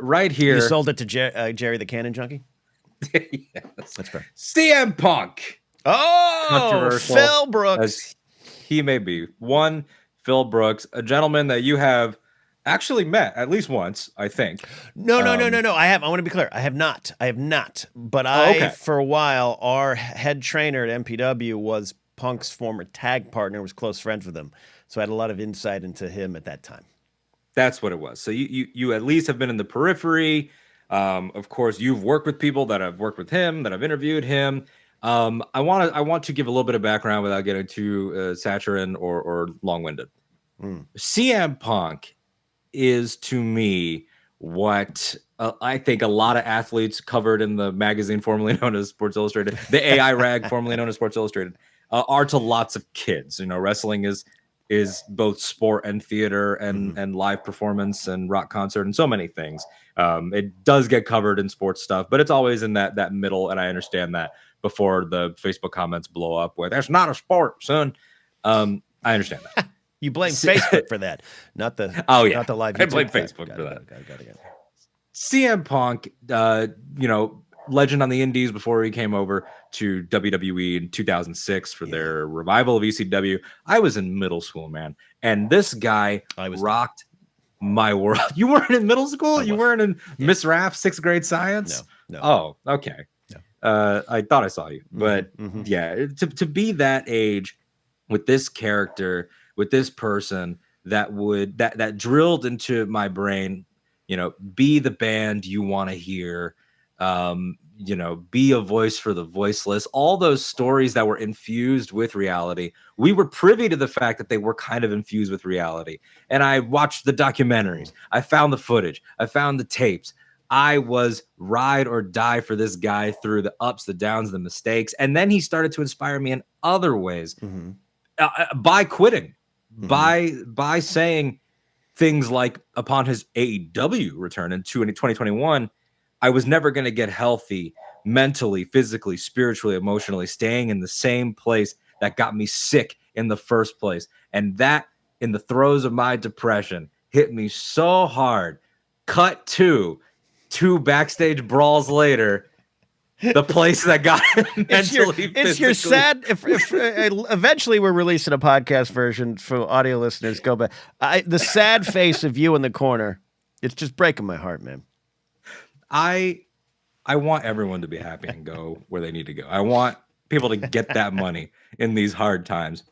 Right You here, sold it to Jerry the Cannon Junkie. yes. That's fair. CM Punk, Oh, controversial Phil Brooks. as he may be. One, Phil Brooks, a gentleman that you have actually met at least once, I think. No. I want to be clear. I have not. But okay. for a while, our head trainer at MPW was Punk's former tag partner, was close friends with him. So I had a lot of insight into him at that time. That's what it was. So you at least have been in the periphery. Of course, you've worked with people that have worked with him, that have interviewed him. I want to give a little bit of background without getting too saturine or long-winded. CM Punk is to me what I think a lot of athletes covered in the magazine formerly known as Sports Illustrated, the AI rag formerly known as Sports Illustrated, are to lots of kids. You know, wrestling is both sport and theater and live performance and rock concert and so many things. It does get covered in sports stuff, but it's always in that middle, and I understand that before the Facebook comments blow up with "that's not a sport, son." I understand that. You blame Facebook for that, not the not the live YouTube. I blame Facebook for that. Got it. CM Punk, legend on the Indies before he came over to WWE in 2006 for their revival of ECW. I was in middle school, man, and this guy rocked my world. You weren't in middle school? You weren't in Miss Raff, 6th grade science? No. Oh, okay. No. I thought I saw you, but yeah, to be that age with this character, with this person that drilled into my brain, you know, be the band you want to hear, you know, be a voice for the voiceless, all those stories that were infused with reality. We were privy to the fact that they were kind of infused with reality. And I watched the documentaries. I found the footage. I found the tapes. I was ride or die for this guy through the ups, the downs, the mistakes. And then he started to inspire me in other ways by quitting, by saying things like upon his AEW return in 2021, I was never going to get healthy mentally, physically, spiritually, emotionally, staying in the same place that got me sick in the first place. And that, in the throes of my depression, hit me so hard. Cut to 2 backstage brawls later, the place that got him mentally, it's your sad. If eventually we're releasing a podcast version for audio listeners, go back. The sad face of you in the corner. It's just breaking my heart, man. I want everyone to be happy and go where they need to go. I want people to get that money in these hard times.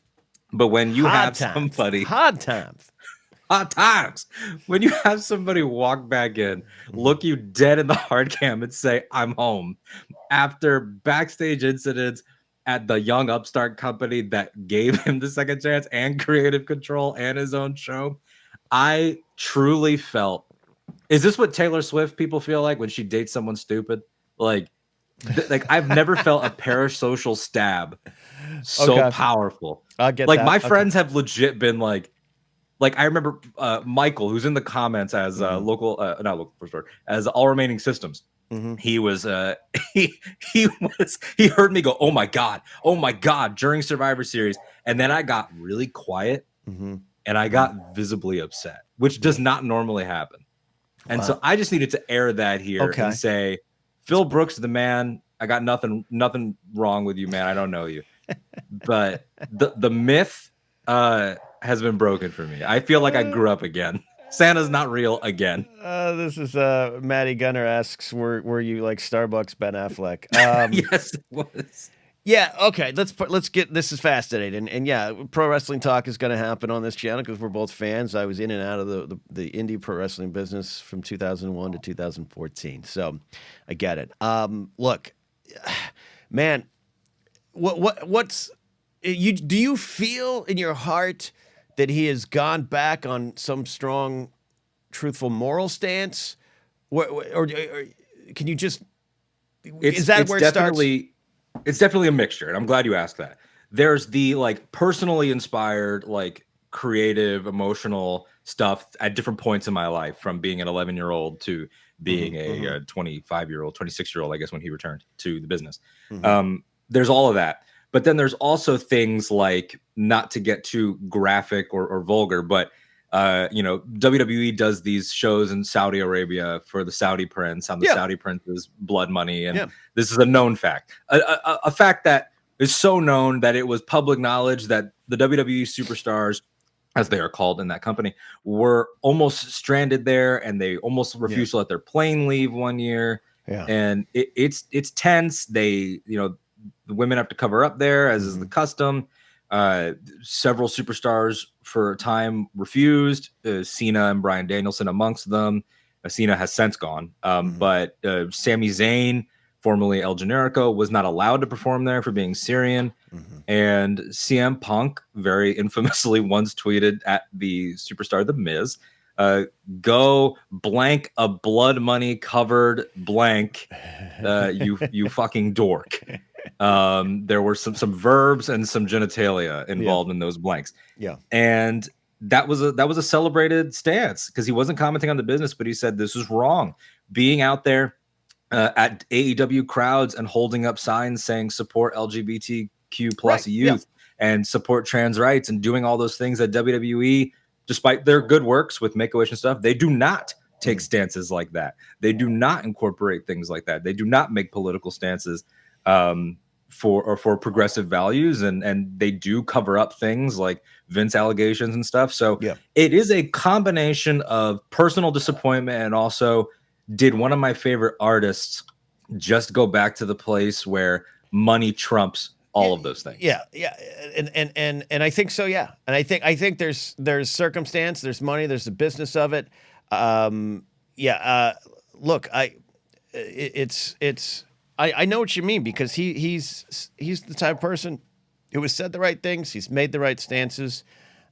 But when you have somebody hard times, when you have somebody walk back in, look you dead in the hard cam and say, "I'm home," after backstage incidents at the young upstart company that gave him the second chance and creative control and his own show, I truly felt. Is this what Taylor Swift people feel like when she dates someone stupid? Like I've never felt a parasocial stab so powerful. I'll get like that. My friends have legit been like I remember Michael, who's in the comments as not local first store, as All Remaining Systems. He was he heard me go, oh my god, during Survivor Series, and then I got really quiet and I got visibly upset, which does not normally happen. And so I just needed to air that here and say, Phil Brooks, the man, I got nothing wrong with you, man. I don't know you. But the myth has been broken for me. I feel like I grew up again. Santa's not real again. This is Maddie Gunner asks, were you like Starbucks Ben Affleck? Yes, it was. Yeah, okay. Let's get this is fascinating, and yeah, pro wrestling talk is going to happen on this channel because we're both fans. I was in and out of the indie pro wrestling business from 2001 to 2014, so I get it. Look, man, what's you? Do you feel in your heart that he has gone back on some strong truthful moral stance, or can you just? It's Is that it's where it starts? definitely it's definitely a mixture, and I'm glad you asked that. There's the like personally inspired, like creative, emotional stuff at different points in my life, from being an 11-year-old to being a 25-year-old, 26-year-old, I guess, when he returned to the business. There's all of that. But then there's also things like, not to get too graphic or vulgar, but WWE does these shows in Saudi Arabia for the Saudi prince, on the Yeah. Saudi prince's blood money. And Yeah. this is a known fact, a fact that is so known that it was public knowledge that the WWE superstars, as they are called in that company, were almost stranded there, and they almost refused to let their plane leave one year. Yeah. And it's tense. They, the women have to cover up there, as is the custom. Several superstars for a time refused, Cena and Bryan Danielson amongst them. Cena has since gone, but Sami Zayn, formerly El Generico, was not allowed to perform there for being Syrian. And CM Punk very infamously once tweeted at the superstar The Miz, go blank a blood money covered blank, you fucking dork. There were some verbs and some genitalia involved in those blanks. Yeah. And that was a celebrated stance, because he wasn't commenting on the business, but he said this is wrong. Being out there at AEW crowds and holding up signs saying support LGBTQ plus youth and support trans rights, and doing all those things that WWE, despite their good works with Make-A-Wish and stuff, they do not take stances like that. They do not incorporate things like that. They do not make political stances for progressive values, and they do cover up things like Vince allegations and stuff. So it is a combination of personal disappointment, and also, did one of my favorite artists just go back to the place where money trumps all of those things? Yeah. And I think so. Yeah. And I think there's circumstance, there's money, there's the business of it. Look, I know what you mean, because he's the type of person who has said the right things. He's made the right stances.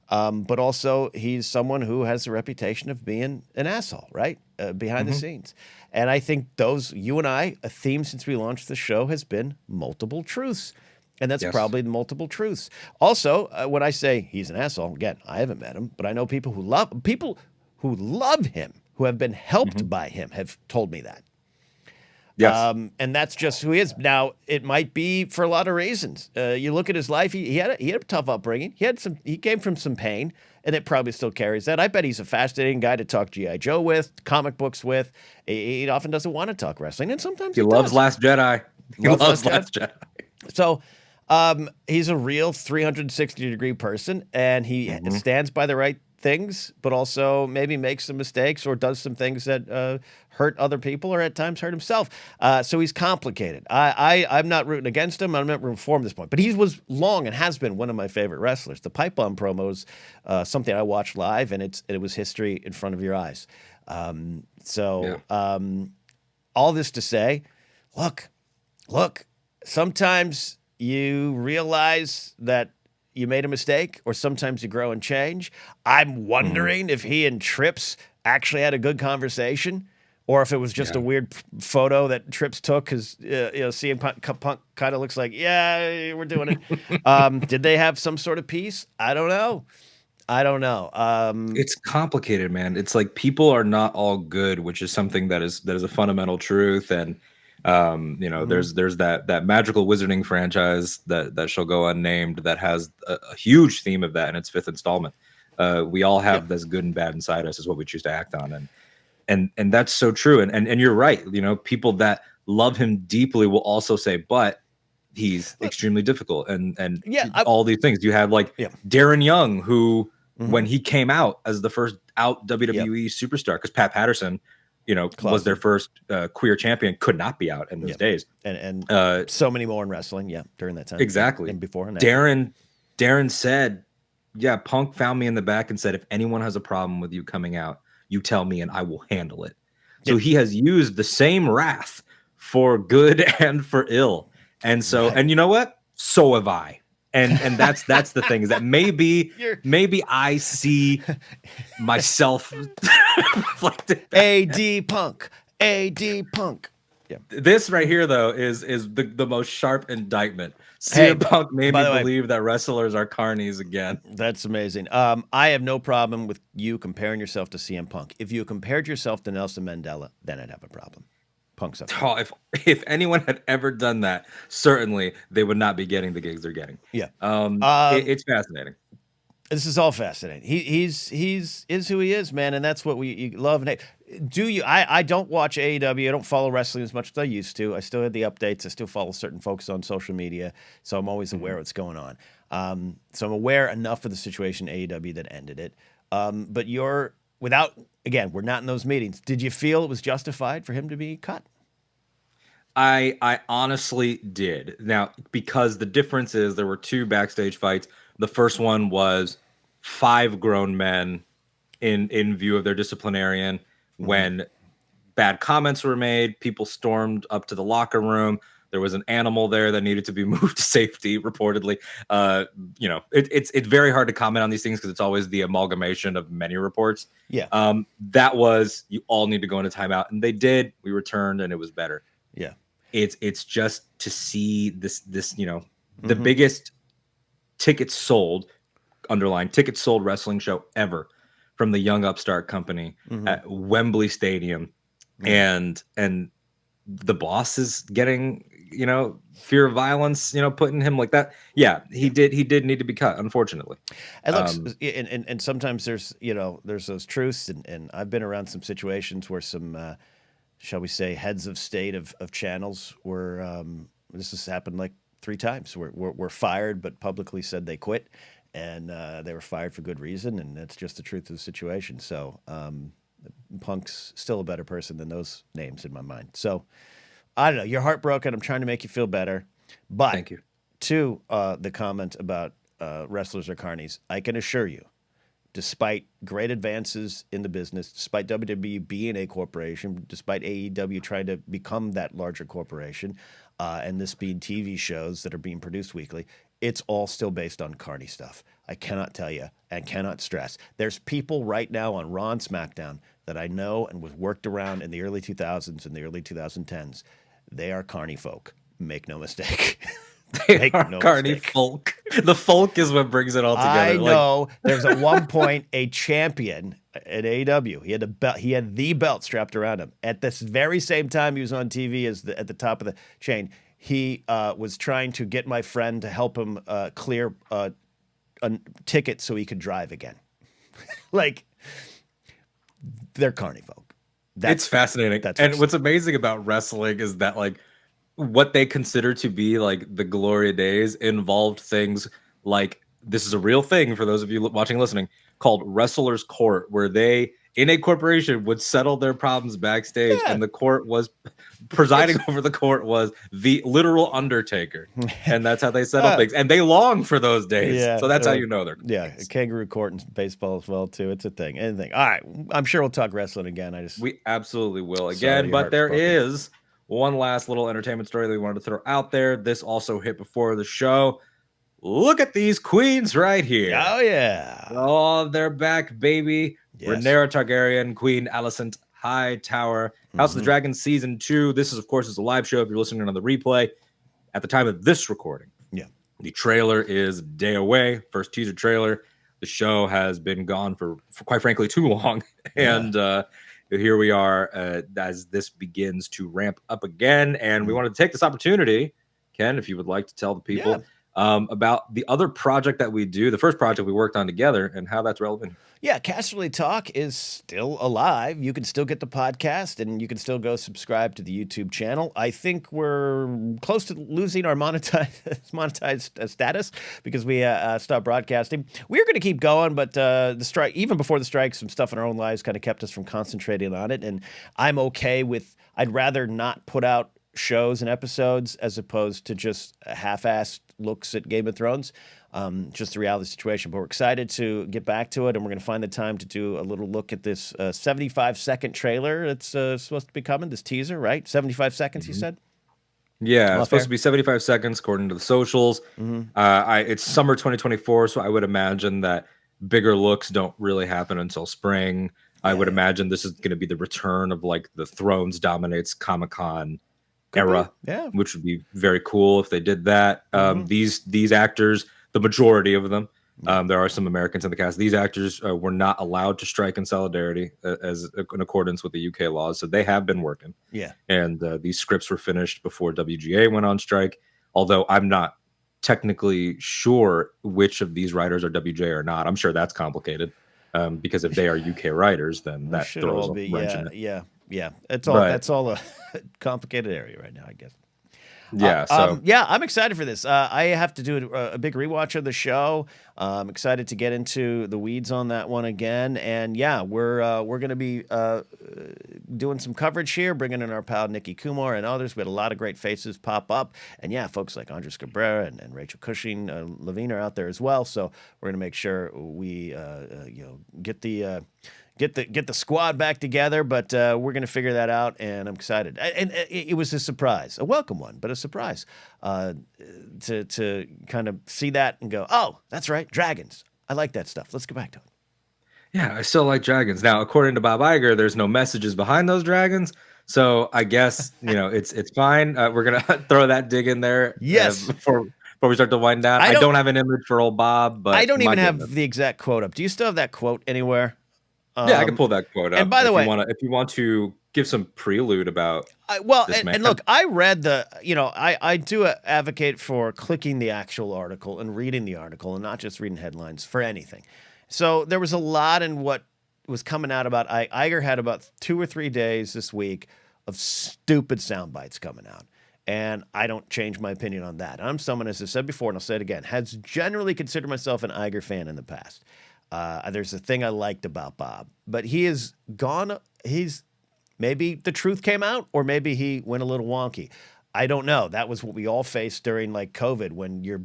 But also, he's someone who has a reputation of being an asshole, right? Behind the scenes. And I think you and I, a theme since we launched the show has been multiple truths. And that's probably the multiple truths. Also, when I say he's an asshole, again, I haven't met him, but I know people who love him, who have been helped by him, have told me that. Yes. And that's just who he is. Now, it might be for a lot of reasons. You look at his life; he had a tough upbringing. He came from some pain, and it probably still carries that. I bet he's a fascinating guy to talk G.I. Joe with, comic books with. He often doesn't want to talk wrestling, and sometimes he loves does. Last Jedi. He loves Last Jedi. So, he's a real 360-degree person, and he stands by the right things, but also maybe makes some mistakes or does some things that hurt other people, or at times hurt himself. So he's complicated. I'm not rooting against him. I'm not rooting for him at this point. But he was long and has been one of my favorite wrestlers. The Pipe Bomb promos, something I watched live, and it was history in front of your eyes. All this to say, look, sometimes you realize that you made a mistake, or sometimes you grow and change. I'm wondering if he and Trips actually had a good conversation, or if it was just a weird photo that Trips took because CM Punk kind of looks like, we're doing it. Did they have some sort of peace? I don't know. It's complicated, man. It's like people are not all good, which is something that is a fundamental truth. And there's that magical wizarding franchise that shall go unnamed that has a huge theme of that in its 5th installment. We all have this good and bad inside us, is what we choose to act on, and that's so true. And you're right. People that love him deeply will also say, but he's extremely difficult, and all these things. You have like Darren Young, who when he came out as the first out WWE superstar, because Pat Patterson, was their first queer champion, could not be out in those days. And so many more in wrestling, during that time. Exactly. And before. And Darren said, Punk found me in the back and said, if anyone has a problem with you coming out, you tell me and I will handle it. So he has used the same wrath for good and for ill. And so, and you know what? So have I. And that's the thing, is that maybe I see myself conflicted. AD Punk, AD Punk. Yeah. This right here, though, is the most sharp indictment. Hey, CM Punk made by me the way, believe that wrestlers are carnies again. that's amazing. I have no problem with you comparing yourself to CM Punk. If you compared yourself to Nelson Mandela, then I'd have a problem. Punk's up. Oh, if anyone had ever done that, certainly they would not be getting the gigs they're getting. Yeah. It's fascinating. This is all fascinating. He's is who he is, man, and that's what you love and hate. Do you? I don't watch AEW. I don't follow wrestling as much as I used to. I still have the updates. I still follow certain folks on social media, so I'm always aware of what's going on. So I'm aware enough of the situation in AEW that ended it. But again, we're not in those meetings. Did you feel it was justified for him to be cut? I honestly did. Now, because the difference is there were 2 backstage fights. The first one was 5 grown men in view of their disciplinarian. When bad comments were made, people stormed up to the locker room. There was an animal there that needed to be moved to safety, reportedly. It's very hard to comment on these things because it's always the amalgamation of many reports. Yeah. That was, you all need to go into timeout, and they did. We returned, and it was better. Yeah. It's just to see this the biggest tickets sold, underlying tickets sold wrestling show ever from the Young Upstart Company at Wembley Stadium, and the boss is getting fear of violence, putting him like that. Yeah, he did need to be cut, unfortunately. And look, and sometimes there's those truths, and I've been around some situations where some shall we say heads of state of channels were this has happened like 3 times were fired but publicly said they quit, and they were fired for good reason, and that's just the truth of the situation. So Punk's still a better person than those names in my mind. So I don't know, you're heartbroken. I'm trying to make you feel better, but Thank you. To the comment about wrestlers are carnies, I can assure you, despite great advances in the business, despite WWE being a corporation, despite AEW trying to become that larger corporation, and this being TV shows that are being produced weekly, it's all still based on carny stuff. I cannot tell you and cannot stress. There's people right now on Raw and SmackDown that I know and was worked around in the early 2000s and the early 2010s. They are carny folk. Make no mistake. They are carny folk. The folk is what brings it all together. I know. There's at one point a champion at AEW. He had a belt. He had the belt strapped around him. At this very same time, he was on TV at the top of the chain. He was trying to get my friend to help him clear a ticket so he could drive again. Like, they're carny folk. It's fascinating. And what's amazing about wrestling is that, like, what they consider to be like the Gloria days involved things like, this is a real thing for those of you watching, listening, called Wrestler's Court, where they, in a corporation, would settle their problems backstage, and the court was presiding over the court was the literal Undertaker, and that's how they settle things. And they long for those days, so that's how you know they're a kangaroo court in baseball as well too. It's a thing. Anything. All right, I'm sure we'll talk wrestling again. We absolutely will again, but there is one last little entertainment story that we wanted to throw out there. This also hit before the show. Look at these queens right here. Oh, yeah. Oh, they're back, baby. Yes. Rhaenyra Targaryen, Queen Alicent Hightower. House of the Dragon Season 2. This is, of course, a live show if you're listening on the replay. At the time of this recording, the trailer is a day away. First teaser trailer. The show has been gone for quite frankly, too long. And here we are as this begins to ramp up again. And we wanted to take this opportunity, Ken, if you would like to tell the people about the other project that we do, the first project we worked on together, and how that's relevant. Yeah, Casterly Talk is still alive. You can still get the podcast, and you can still go subscribe to the YouTube channel. I think we're close to losing our monetized status because we stopped broadcasting. We're going to keep going, but the strike, even before the strike, some stuff in our own lives kind of kept us from concentrating on it. And I'm okay with, I'd rather not put out shows and episodes as opposed to just half-assed looks at Game of Thrones. Just the reality situation. But we're excited to get back to it, and we're going to find the time to do a little look at this 75-second trailer that's supposed to be coming, this teaser, right? 75 seconds, you said? Yeah, it's supposed to be 75 seconds according to the socials. It's summer 2024, so I would imagine that bigger looks don't really happen until spring. I would Yeah. imagine this is going to be the return of like the Thrones dominates Comic-Con Could be. era, Yeah. which would be very cool if they did that. Hmm. These actors, the majority of them, Yeah. there are some Americans in the cast. These actors were not allowed to strike in solidarity as in accordance with the UK laws, so they have been working. Yeah. And these scripts were finished before WGA went on strike. Although I'm not technically sure which of these writers are WGA or not. I'm sure that's complicated. Because if they are UK writers, then We that should throws all a be. wrench Yeah. in it. Yeah. Yeah. But That's all a complicated area right now, I guess. yeah, so Yeah, I'm excited for this. I have to do a big rewatch of the show. I'm excited to get into the weeds on that one again. And yeah, we're going to be doing some coverage here, bringing in our pal Nikki Kumar and others. We had a lot of great faces pop up, and yeah, folks like Andres Cabrera and Rachel Cushing, Levine are out there as well. So we're going to make sure we get the. Get the squad back together, but we're going to figure that out, and I'm excited. And it was a surprise, a welcome one, but a surprise to kind of see that and go, oh, that's right, dragons. I like that stuff. Let's go back to it. yeah, I still like dragons. Now, according to Bob Iger, there's no messages behind those dragons. So I guess it's fine. We're gonna throw that dig in there Yes. before we start to wind down. I don't have an image for old Bob, but I don't my even goodness. have the exact quote up. Do you still have that quote anywhere? Yeah, I can pull that quote up. And by the way, if you want to give some prelude about this man. and look, I read I do advocate for clicking the actual article and reading the article and not just reading headlines for anything. So there was a lot in what was coming out about Iger had about 2 or 3 days this week of stupid sound bites coming out. And I don't change my opinion on that. I'm someone, as I said before, and I'll say it again, has generally considered myself an Iger fan in the past. There's a thing I liked about Bob, but he is gone. He's maybe the truth came out, or maybe he went a little wonky. I don't know. That was what we all faced during like COVID, when your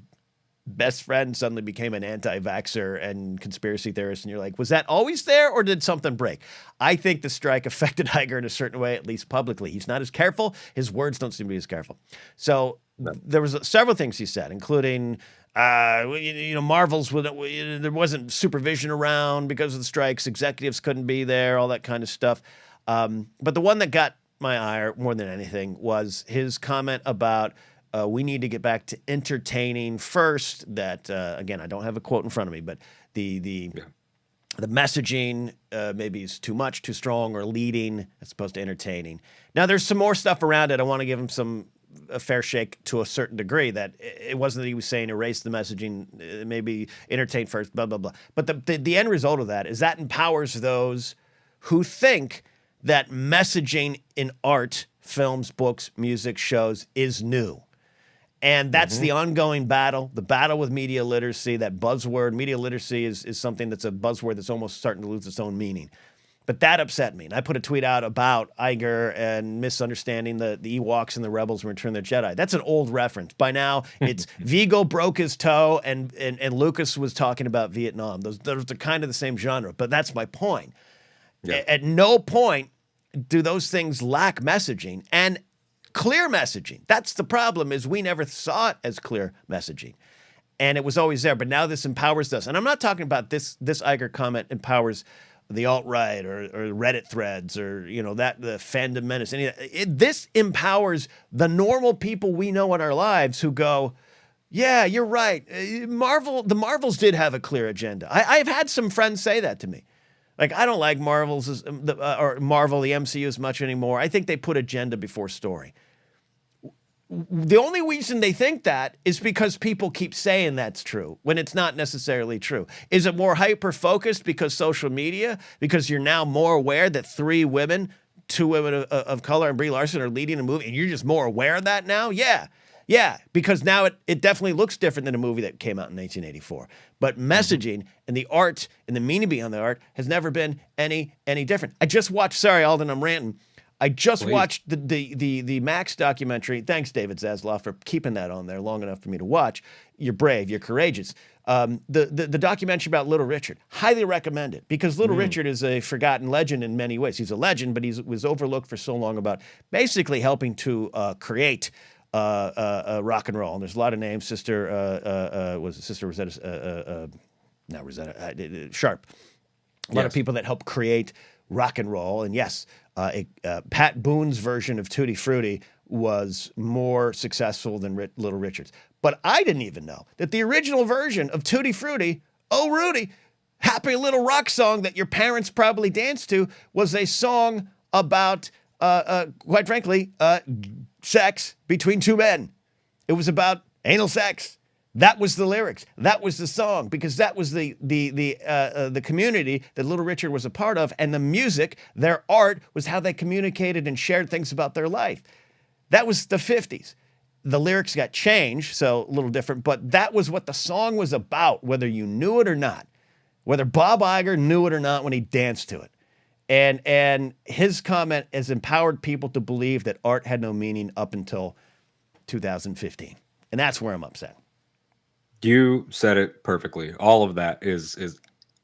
best friend suddenly became an anti-vaxxer and conspiracy theorist, and you're like, was that always there, or did something break? I think the strike affected Iger in a certain way, at least publicly. He's not as careful. His words don't seem to be as careful. So there was several things he said, including Marvel's, there wasn't supervision around because of the strikes. Executives couldn't be there, all that kind of stuff. But the one that got my ire more than anything was his comment about we need to get back to entertaining first. That again, I don't have a quote in front of me, but the messaging maybe is too much, too strong, or leading as opposed to entertaining. Now, there's some more stuff around it. I want to give him a fair shake to a certain degree, that it wasn't that he was saying erase the messaging, maybe entertain first, blah, blah, blah. But the end result of that is that empowers those who think that messaging in art, films, books, music, shows is new. And that's the ongoing battle, the battle with media literacy, that buzzword. Media literacy is something that's a buzzword that's almost starting to lose its own meaning. But that upset me. And I put a tweet out about Iger and misunderstanding the Ewoks and the Rebels Return the Jedi. That's an old reference. By now, it's Vigo broke his toe and Lucas was talking about Vietnam. Those are kind of the same genre. But that's my point. Yeah. At no point do those things lack messaging and clear messaging. That's the problem, is we never saw it as clear messaging. And it was always there. But now this empowers us. And I'm not talking about this Iger comment empowers the alt-right or Reddit threads or, the fandom menace. This empowers the normal people we know in our lives who go, yeah, you're right. The Marvels did have a clear agenda. I've had some friends say that to me. Like, I don't like Marvel, the MCU as much anymore. I think they put agenda before story. The only reason they think that is because people keep saying that's true when it's not necessarily true. Is it more hyper-focused because social media? Because you're now more aware that 3 women, 2 women of color and Brie Larson are leading a movie, and you're just more aware of that now? Yeah. Yeah, because now it definitely looks different than a movie that came out in 1984. But messaging and the art and the meaning behind the art has never been any different. I just watched, sorry, Alden, I'm ranting. I just watched the Max documentary. Thanks, David Zaslav, for keeping that on there long enough for me to watch. You're brave. You're courageous. The documentary about Little Richard. Highly recommend it, because Little Richard is a forgotten legend in many ways. He's a legend, but he was overlooked for so long about basically helping to create rock and roll. And there's a lot of names. Sister Rosetta, not Rosetta, Sharp. A lot of people that helped create rock and roll. And yes, Pat Boone's version of Tutti Frutti was more successful than Little Richard's. But I didn't even know that the original version of Tutti Frutti, Oh Rudy, happy little rock song that your parents probably danced to, was a song about, quite frankly, sex between two men. It was about anal sex. That was the lyrics. That was the song, because that was the community that Little Richard was a part of, and the music, their art, was how they communicated and shared things about their life. That was the 50s. The lyrics got changed, so a little different, but that was what the song was about, whether you knew it or not, whether Bob Iger knew it or not when he danced to it. And his comment has empowered people to believe that art had no meaning up until 2015. And that's where I'm upset. You said it perfectly. All of that is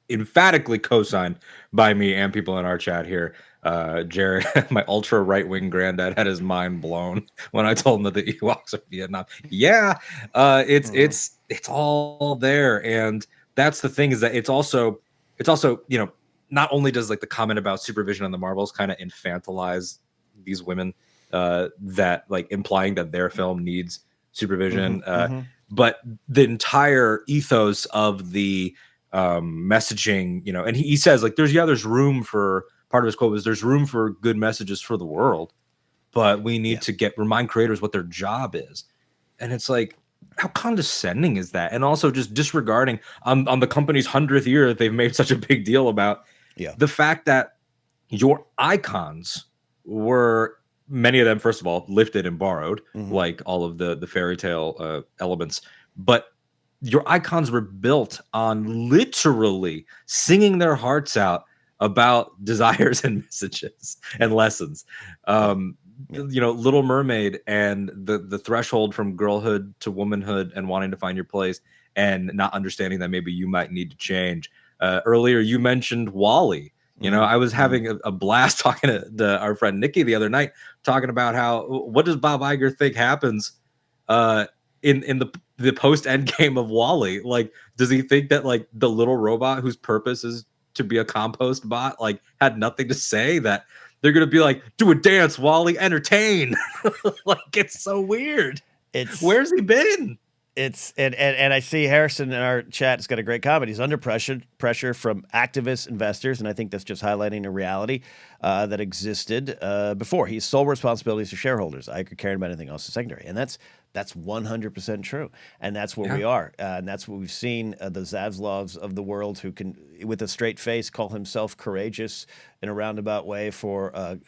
emphatically co-signed by me and people in our chat here. Jared, my ultra right-wing granddad, had his mind blown when I told him that the Ewoks are Vietnam. Yeah, it's all there, and that's the thing, is that it's also not only does like the comment about supervision on the Marvels kind of infantilize these women, that like implying that their film needs supervision, but the entire ethos of the messaging, and he says like there's room for, part of his quote was, there's room for good messages for the world, but we need to remind creators what their job is. And it's like, how condescending is that? And also just disregarding on the company's 100th year that they've made such a big deal about, the fact that your icons were, many of them, first of all, lifted and borrowed, like all of the fairy tale elements, but your icons were built on literally singing their hearts out about desires and messages and lessons. Little Mermaid and the threshold from girlhood to womanhood and wanting to find your place and not understanding that maybe you might need to change. Earlier, you mentioned Wall-E. I was having a blast talking to our friend Nikki the other night, talking about what does Bob Iger think happens in the post end game of Wall-E? Like, does he think that like the little robot whose purpose is to be a compost bot, like, had nothing to say, that they're gonna be like, do a dance, Wall-E, entertain? Like, it's so weird. Where's he been? And I see Harrison in our chat has got a great comment. He's under pressure from activists, investors, and I think that's just highlighting a reality that existed before. He's sole responsibilities to shareholders. I could care about anything else is secondary, and that's 100% true. And that's where we are, and that's what we've seen. The Zaslavs of the world, who can, with a straight face, call himself courageous in a roundabout way for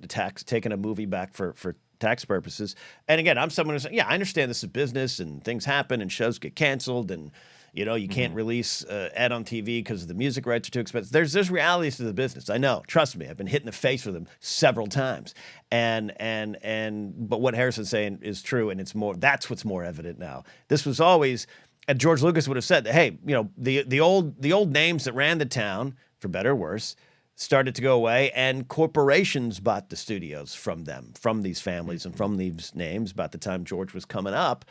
taking a movie back for tax purposes. And again, I'm someone who's, I understand this is business and things happen and shows get canceled and, you can't release ad on TV because the music rights are too expensive. There's realities to the business. I know. Trust me. I've been hit in the face with them several times. But what Harrison's saying is true, and that's what's more evident now. This was always, and George Lucas would have said that, hey, the old names that ran the town, for better or worse, started to go away, and corporations bought the studios from them, from these families and from these names about the time George was coming up,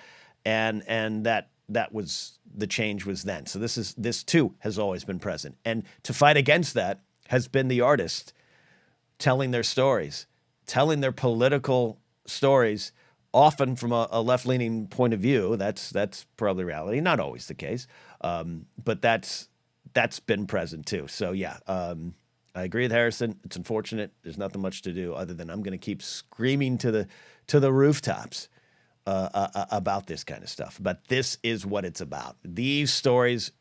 and that was, the change was then. So this too has always been present, and to fight against that has been the artist telling their stories, telling their political stories, often from a left-leaning point of view. That's probably reality, not always the case, but that's been present too. So I agree with Harrison. It's unfortunate. There's nothing much to do other than I'm going to keep screaming to the rooftops about this kind of stuff. But this is what it's about. These stories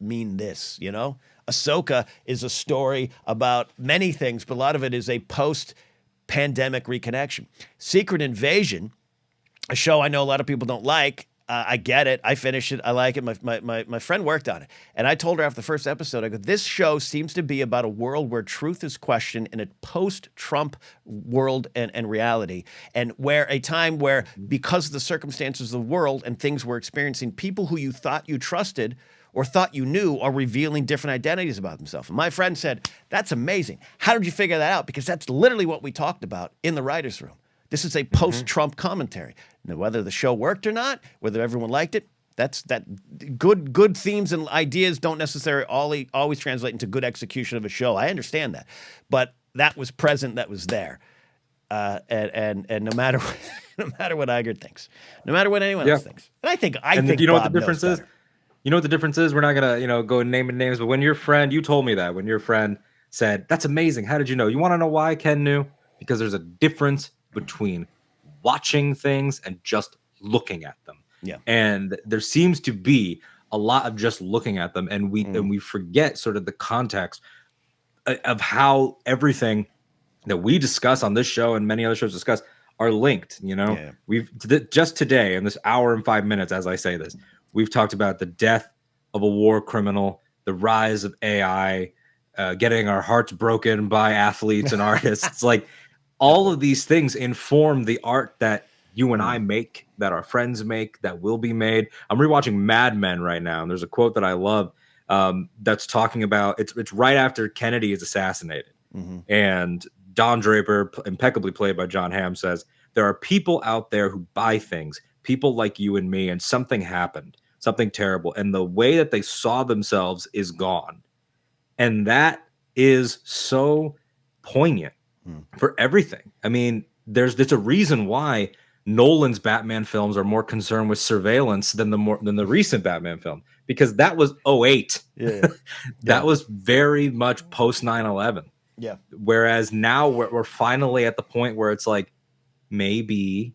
mean this, Ahsoka is a story about many things, but a lot of it is a post-pandemic reconnection. Secret Invasion, a show I know a lot of people don't like. I get it. I finished it. I like it. My friend worked on it. And I told her after the first episode, I go, this show seems to be about a world where truth is questioned in a post-Trump world and reality. And where a time where, because of the circumstances of the world and things we're experiencing, people who you thought you trusted or thought you knew are revealing different identities about themselves. And my friend said, that's amazing. How did you figure that out? Because that's literally what we talked about in the writer's room. This is a post-Trump commentary. Now, whether the show worked or not, whether everyone liked it, that good themes and ideas don't necessarily always translate into good execution of a show. I understand that, but that was present. That was there. And no matter what, no matter what Iger thinks, no matter what anyone Yeah. else thinks, and I And think you know what the Bob knows difference is? better. You know what the difference is? We're not gonna, go naming names, but when your friend, you told me that when your friend said, "That's amazing. How did you know?" You want to know why Ken knew? Because there's a difference between watching things and just looking at them. Yeah. And there seems to be a lot of just looking at them, and we forget sort of the context of how everything that we discuss on this show and many other shows discuss are linked. Yeah. Just today in this hour and 5 minutes, as I say this, we've talked about the death of a war criminal, the rise of AI, getting our hearts broken by athletes and artists. Like all of these things inform the art that you and I make, that our friends make, that will be made. I'm rewatching Mad Men right now, and there's a quote that I love that's talking about it's right after Kennedy is assassinated, and Don Draper, impeccably played by John Hamm, says, "There are people out there who buy things, people like you and me, and something happened, something terrible. And the way that they saw themselves is gone." And that is so poignant for everything. I mean, there's a reason why Nolan's Batman films are more concerned with surveillance than the recent Batman film, because that was '08. Yeah. That was very much post 9/11. Yeah. Whereas now we're finally at the point where it's like, maybe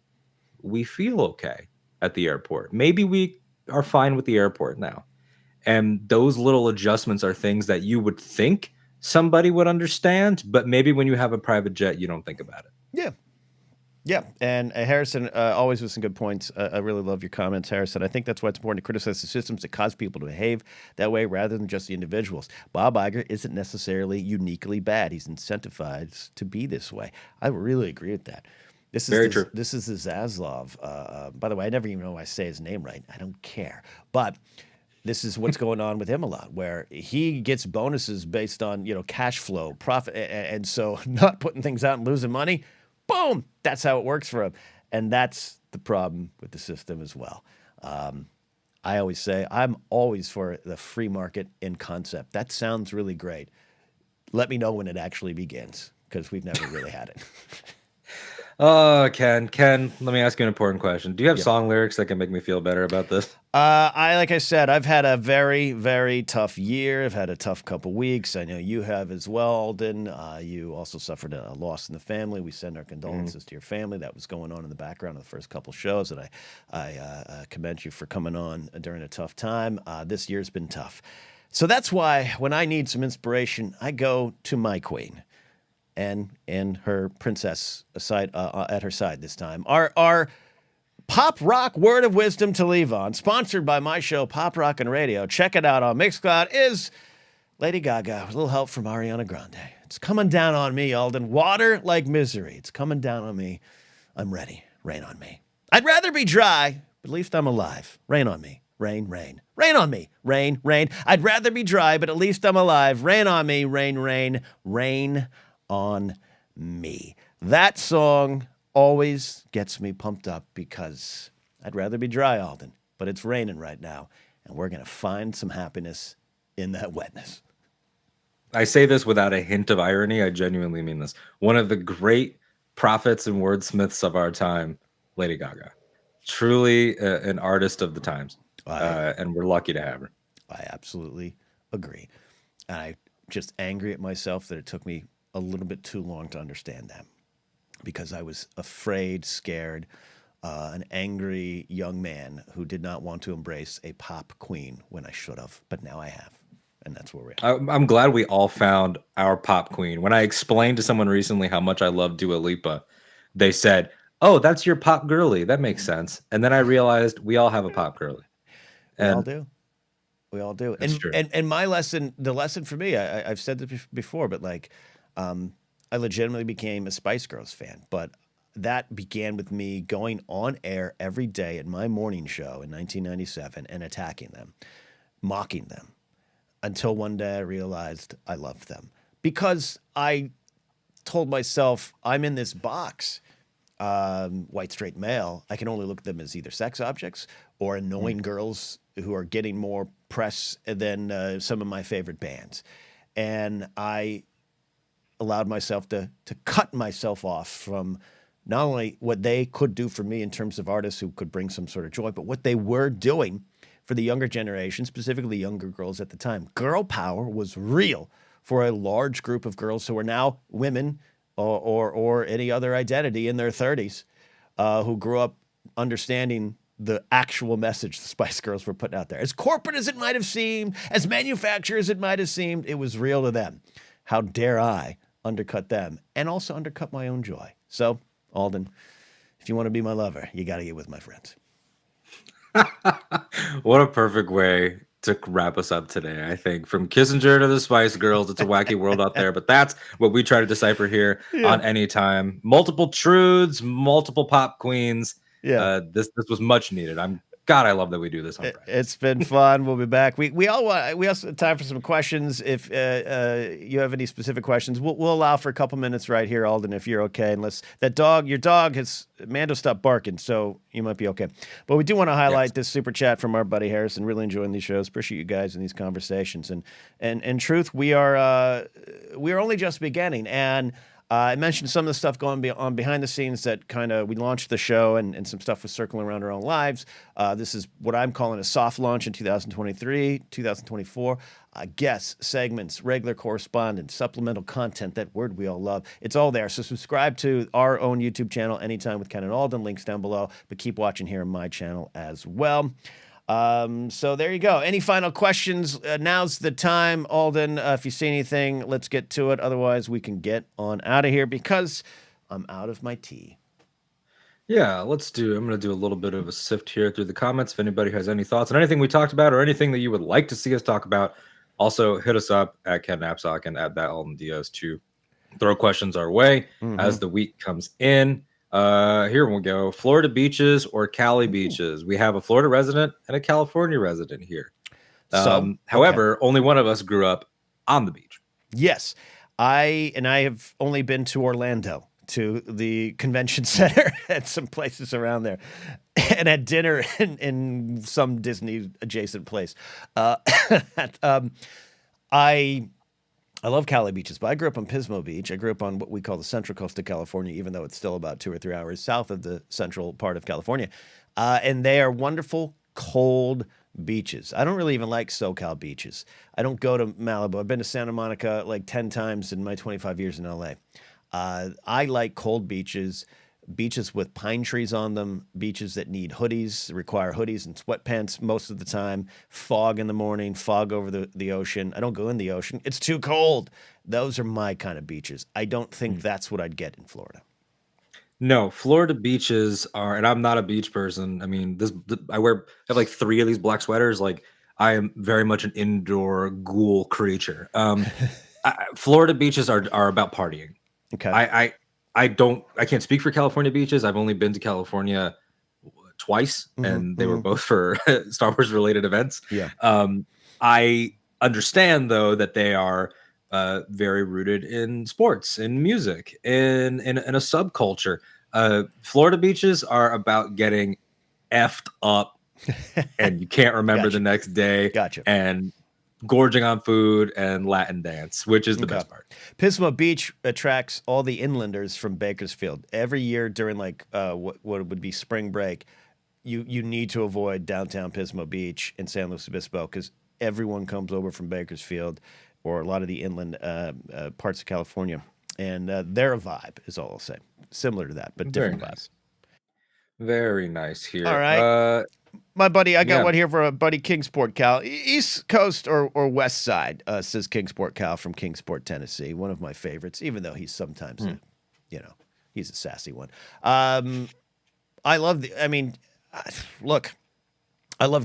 we feel okay at the airport. Maybe we are fine with the airport now. And those little adjustments are things that you would think somebody would understand, but maybe when you have a private jet, you don't think about it. Yeah. Yeah, and Harrison, always with some good points. I really love your comments, Harrison. I think that's why it's important to criticize the systems that cause people to behave that way rather than just the individuals. Bob Iger isn't necessarily uniquely bad. He's incentivized to be this way. I really agree with that. This is Very true. This is the Zaslav. By the way, I never even know if I say his name right. I don't care. But this is what's going on with him a lot, where he gets bonuses based on cash flow, profit, and so not putting things out and losing money. Boom! That's how it works for him. And that's the problem with the system as well. I always say I'm always for the free market in concept. That sounds really great. Let me know when it actually begins, because we've never really had it. Oh, Ken, let me ask you an important question. Do you have song lyrics that can make me feel better about this? Like I said, I've had a very, very tough year. I've had a tough couple weeks. I know you have as well, Alden. You also suffered a loss in the family. We send our condolences to your family. That was going on in the background of the first couple shows, and I commend you for coming on during a tough time. This year's been tough. So that's why when I need some inspiration, I go to my queen and her princess at her side this time. Our pop rock word of wisdom to leave on, sponsored by my show, Pop Rock and Radio. Check it out on Mixcloud, is Lady Gaga with a little help from Ariana Grande. It's coming down on me, Alden. Water like misery. It's coming down on me. I'm ready. Rain on me. I'd rather be dry, but at least I'm alive. Rain on me. Rain, rain. Rain on me. Rain, rain. I'd rather be dry, but at least I'm alive. Rain on me. Rain, rain. Rain on me. That song always gets me pumped up because I'd rather be dry, Alden, but it's raining right now, and we're going to find some happiness in that wetness. I say this without a hint of irony. I genuinely mean this. One of the great prophets and wordsmiths of our time, Lady Gaga. Truly an artist of the times, and we're lucky to have her. I absolutely agree. And I'm just angry at myself that it took me a little bit too long to understand that, because I was afraid, scared, an angry young man who did not want to embrace a pop queen when I should have. But now I have, and that's where we're at. I'm glad we all found our pop queen. When I explained to someone recently how much I love Dua Lipa, they said, "Oh, that's your pop girly. That makes sense." And then I realized we all have a pop girly. We all do. We all do. That's true. And my lesson, the lesson for me, I've said this before, but like, I legitimately became a Spice Girls fan, but that began with me going on air every day at my morning show in 1997 and attacking them, mocking them, until one day I realized I loved them, because I told myself I'm in this box white straight male, I can only look at them as either sex objects or annoying girls who are getting more press than some of my favorite bands. And I allowed myself to cut myself off from not only what they could do for me in terms of artists who could bring some sort of joy, but what they were doing for the younger generation, specifically younger girls at the time. Girl power was real for a large group of girls who are now women or any other identity in their 30s who grew up understanding the actual message the Spice Girls were putting out there. As corporate as it might have seemed, as manufactured as it might have seemed, it was real to them. How dare I undercut them and also undercut my own joy? So, Alden, if you want to be my lover, you got to get with my friends. What a perfect way to wrap us up today. I think from Kissinger to the Spice Girls, it's a wacky world out there, but that's what we try to decipher here on Anytime. Multiple truths, multiple pop queens. Yeah. This was much needed. I love that we do this on Friday. It's been fun. We'll be back. We also have time for some questions. If you have any specific questions, we'll allow for a couple minutes right here, Alden, if you're okay. Unless your dog Mando stopped barking, so you might be okay. But we do want to highlight this super chat from our buddy Harrison. Really enjoying these shows. Appreciate you guys in these conversations. And in truth, we are only just beginning. And I mentioned some of the stuff going on behind the scenes that we launched the show and some stuff was circling around our own lives. This is what I'm calling a soft launch in 2023, 2024. Guests, segments, regular correspondence, supplemental content, that word we all love. It's all there. So subscribe to our own YouTube channel, Anytime with Ken and Alden. Links down below. But keep watching here on my channel as well. So there you go. Any final questions? Now's the time, Alden. If you see anything, let's get to it. Otherwise, we can get on out of here because I'm out of my tea. Yeah, I'm going to do a little bit of a sift here through the comments. If anybody has any thoughts on anything we talked about or anything that you would like to see us talk about, also hit us up at Ken Napzok and at that Alden Diaz to throw questions our way as the week comes in. Here we go. Florida beaches or Cali beaches? We have a Florida resident and a California resident here. However, only one of us grew up on the beach. Yes. I have only been to Orlando, to the convention center and some places around there, and had dinner in some Disney adjacent place. I love Cali beaches, but I grew up on Pismo Beach. I grew up on what we call the Central Coast of California, even though it's still about 2 or 3 hours south of the central part of California. And they are wonderful, cold beaches. I don't really even like SoCal beaches. I don't go to Malibu. I've been to Santa Monica like 10 times in my 25 years in LA. I like cold beaches with pine trees on them, beaches that need hoodies, require hoodies and sweatpants most of the time, fog in the morning, fog over the ocean. I don't go in the ocean. It's too cold. Those are my kind of beaches. I don't think that's what I'd get in Florida. No, Florida beaches are, and I'm not a beach person. I mean, I have like 3 of these black sweaters. Like, I am very much an indoor ghoul creature. Florida beaches are about partying. Okay. I can't speak for California beaches. I've only been to California twice, and they were both for Star Wars related events. Yeah. I understand though that they are very rooted in sports, in music, in a subculture. Florida beaches are about getting effed up, and you can't remember the next day. Gotcha. And gorging on food and Latin dance, which is the best part. Pismo Beach attracts all the inlanders from Bakersfield. Every year during what would be spring break, you need to avoid downtown Pismo Beach in San Luis Obispo because everyone comes over from Bakersfield or a lot of the inland parts of California. And they're a vibe, is all I'll say. Similar to that, but different vibes. Very nice here. All right. My buddy, I got one here for a buddy, Kingsport Cal. East Coast or West Side, says Kingsport Cal from Kingsport, Tennessee. One of my favorites, even though he's sometimes, he's a sassy one. Look, I love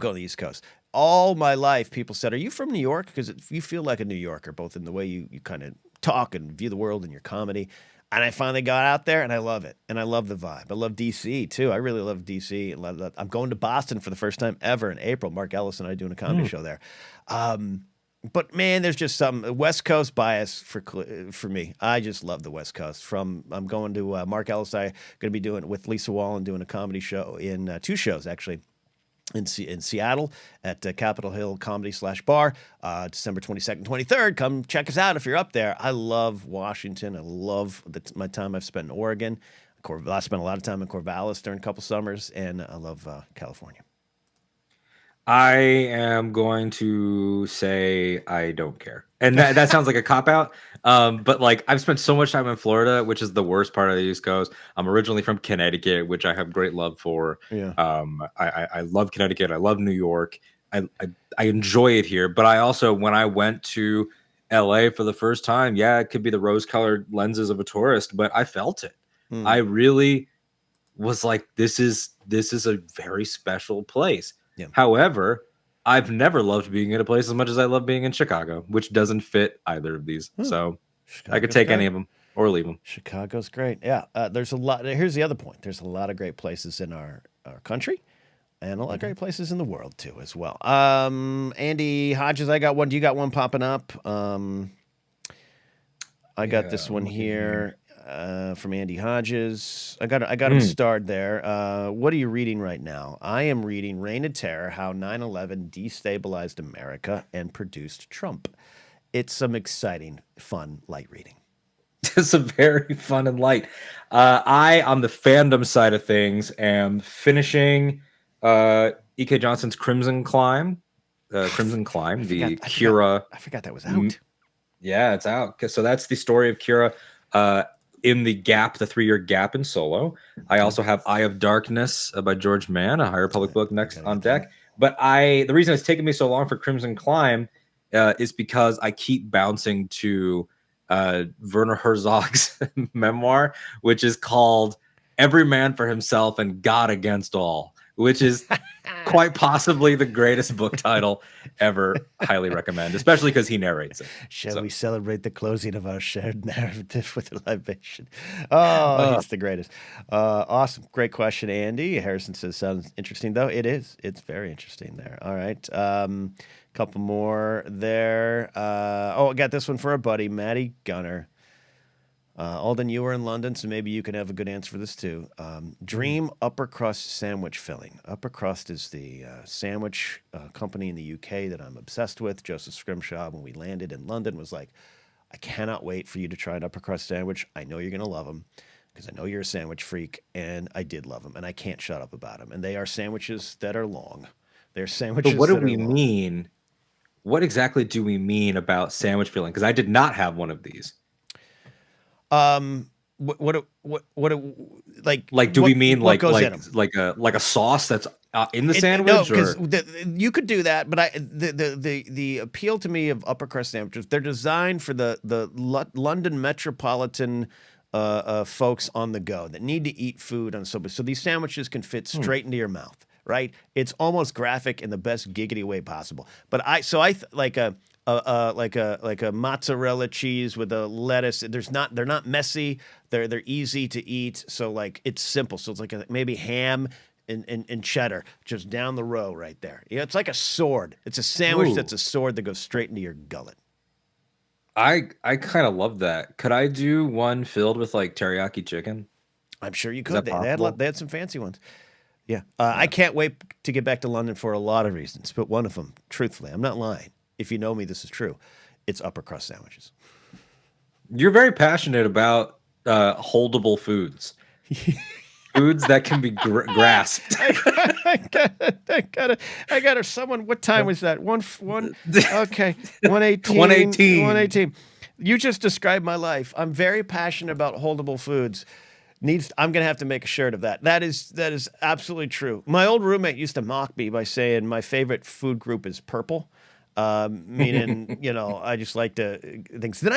going to the East Coast. All my life, people said, are you from New York? Because you feel like a New Yorker, both in the way you kind of talk and view the world and your comedy. And I finally got out there, and I love it. And I love the vibe. I love D.C., too. I really love D.C. I'm going to Boston for the first time ever in April. Mark Ellis and I doing a comedy show there. But man, there's just some West Coast bias for me. I just love the West Coast. I'm going to Mark Ellis. I going to be doing with Lisa Wallen doing a comedy show in 2 shows actually in Seattle at Capitol Hill Comedy/Bar, December 22nd, 23rd. Come check us out if you're up there. I love Washington. I love my time I've spent in Oregon. I spent a lot of time in Corvallis during a couple summers, and I love California. I am going to say I don't care. And that sounds like a cop out. But like I've spent so much time in Florida, which is the worst part of the East Coast. I'm originally from Connecticut, which I have great love for. Yeah. I love Connecticut. I love New York. I enjoy it here. But I also, when I went to LA for the first time, yeah, it could be the rose-colored lenses of a tourist, but I felt it. I really was like, this is a very special place. Yeah. However, I've never loved being in a place as much as I love being in Chicago, which doesn't fit either of these. So I could take any of them or leave them. Chicago's great. Yeah. There's a lot. Here's the other point. There's a lot of great places in our country and a lot of great places in the world too, as well. Andy Hodges, I got one. Do you got one popping up? I got this one here. From Andy Hodges. I got him starred there. What are you reading right now? I am reading Reign of Terror, How 9/11 Destabilized America and Produced Trump. It's some exciting, fun, light reading. It's a very fun and light. I, on the fandom side of things, am finishing E.K. Johnson's Crimson Climb. The Kira. I forgot that was out. Yeah, it's out. So that's the story of Kira. In the 3-year gap in Solo. I also have Eye of Darkness by George Mann, a High Republic book next on deck. But the reason it's taken me so long for Crimson Climb is because I keep bouncing to Werner Herzog's memoir, which is called Every Man for Himself and God Against All, which is quite possibly the greatest book title ever. Highly recommend, especially because he narrates it. Shall we celebrate the closing of our shared narrative with a libation? Oh, he's the greatest. Awesome. Great question, Andy. Harrison says, sounds interesting, though. It is. It's very interesting there. All right. Couple more there. I got this one for our buddy, Matty Gunner. Alden, you were in London, so maybe you can have a good answer for this too. Dream upper crust sandwich filling. Upper crust is the sandwich company in the UK that I'm obsessed with. Joseph Scrimshaw, when we landed in London, was like, I cannot wait for you to try an upper crust sandwich. I know you're going to love them because I know you're a sandwich freak, and I did love them, and I can't shut up about them. And they are sandwiches that are long. They're sandwiches. But what do we mean? What exactly do we mean about sandwich filling? Because I did not have one of these. What like do we mean like a sauce that's in the sandwich? No, because you could do that, but the appeal to me of upper crust sandwiches, they're designed for the London metropolitan folks on the go that need to eat food on subway. So these sandwiches can fit straight into your mouth, right? It's almost graphic in the best giggity way possible. But like a mozzarella cheese with a lettuce. They're not messy. They're easy to eat. So like it's simple. So it's like maybe ham and cheddar just down the row right there. Yeah, it's like a sword. It's a sandwich that's a sword that goes straight into your gullet. I kind of love that. Could I do one filled with like teriyaki chicken? I'm sure you could. They had some fancy ones. Yeah. I can't wait to get back to London for a lot of reasons, but one of them, truthfully, I'm not lying. If you know me, this is true. It's upper crust sandwiches. You're very passionate about holdable foods. Foods that can be grasped. I got her. Someone. What time was that? One. Okay. 1:18. 1:18. 1:18. You just described my life. I'm very passionate about holdable foods. I'm gonna have to make a shirt of that. That is absolutely true. My old roommate used to mock me by saying my favorite food group is purple. Meaning, I just like to things. Then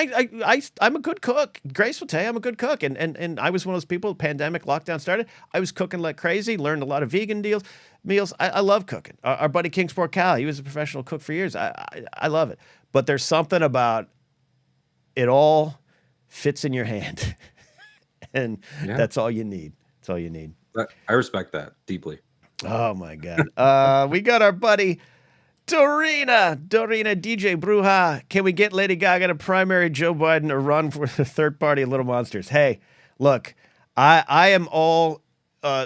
I'm a good cook. Grace will tell you I'm a good cook. And I was one of those people, pandemic lockdown started. I was cooking like crazy, learned a lot of vegan meals. I love cooking. Our buddy Kingsport Cal, he was a professional cook for years. I love it. But there's something about it all fits in your hand. And that's all you need. That's all you need. I respect that deeply. Oh my God. We got our buddy Dorina, DJ Bruja. Can we get Lady Gaga to primary Joe Biden or run for the third party of Little Monsters? Hey, look, I am all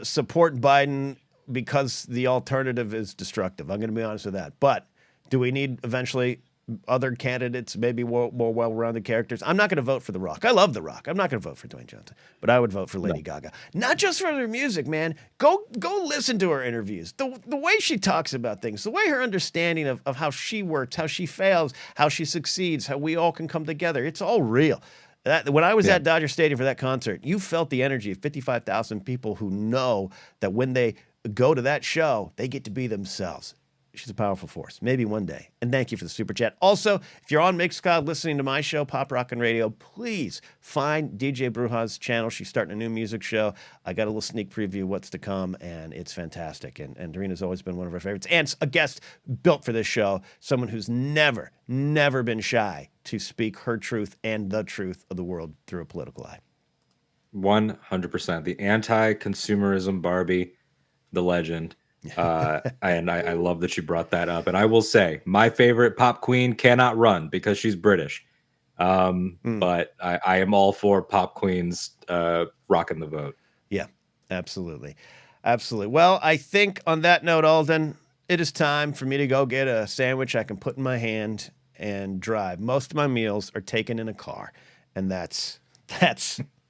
support Biden because the alternative is destructive. I'm going to be honest with that. But do we need eventually other candidates, maybe more well-rounded characters? I'm not going to vote for The Rock. I love The Rock. I'm not going to vote for Dwayne Johnson, but I would vote for Lady Gaga. Not just for her music, man. Go listen to her interviews. The way she talks about things, the way her understanding of how she works, how she fails, how she succeeds, how we all can come together. It's all real. When I was at Dodger Stadium for that concert, you felt the energy of 55,000 people who know that when they go to that show, they get to be themselves. She's a powerful force. Maybe one day. And thank you for the super chat. Also, if you're on Mixcloud listening to my show, Pop Rockin' Radio, please find DJ Bruja's channel. She's starting a new music show. I got a little sneak preview of what's to come, and it's fantastic. And Dorina's always been one of our favorites. And a guest built for this show, someone who's never been shy to speak her truth and the truth of the world through a political eye. 100%. The anti-consumerism Barbie, the legend. And I love that you brought that up. And I will say, my favorite pop queen cannot run because she's British. But I am all for pop queens rocking the vote. Yeah, absolutely. Absolutely. Well, I think on that note, Alden, it is time for me to go get a sandwich I can put in my hand and drive. Most of my meals are taken in a car, and that's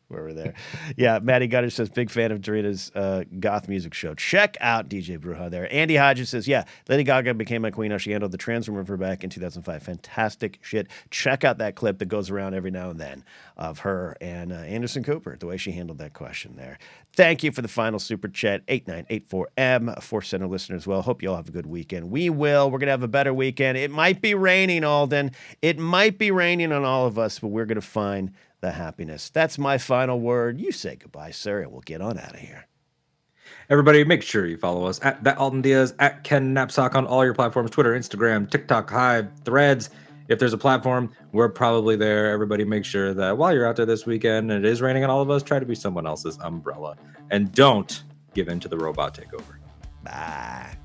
where we're there. Yeah, Maddie Gutter says, big fan of Dorina's goth music show. Check out DJ Bruja there. Andy Hodges says, yeah, Lady Gaga became my queen. How she handled the trans rumor of her back in 2005. Fantastic shit. Check out that clip that goes around every now and then of her and Anderson Cooper, the way she handled that question there. Thank you for the final super chat, 8984M, Force Center listener as well. Hope you all have a good weekend. We will. We're going to have a better weekend. It might be raining, Alden. It might be raining on all of us, but we're going to find the happiness. That's my final word. You say goodbye, sir, and we'll get on out of here. Everybody, make sure you follow us at that Alden Diaz, at Ken Knapsack on all your platforms, Twitter, Instagram, TikTok, Hive, Threads. If there's a platform, we're probably there. Everybody, make sure that while you're out there this weekend and it is raining on all of us, try to be someone else's umbrella. And don't give in to the robot takeover. Bye.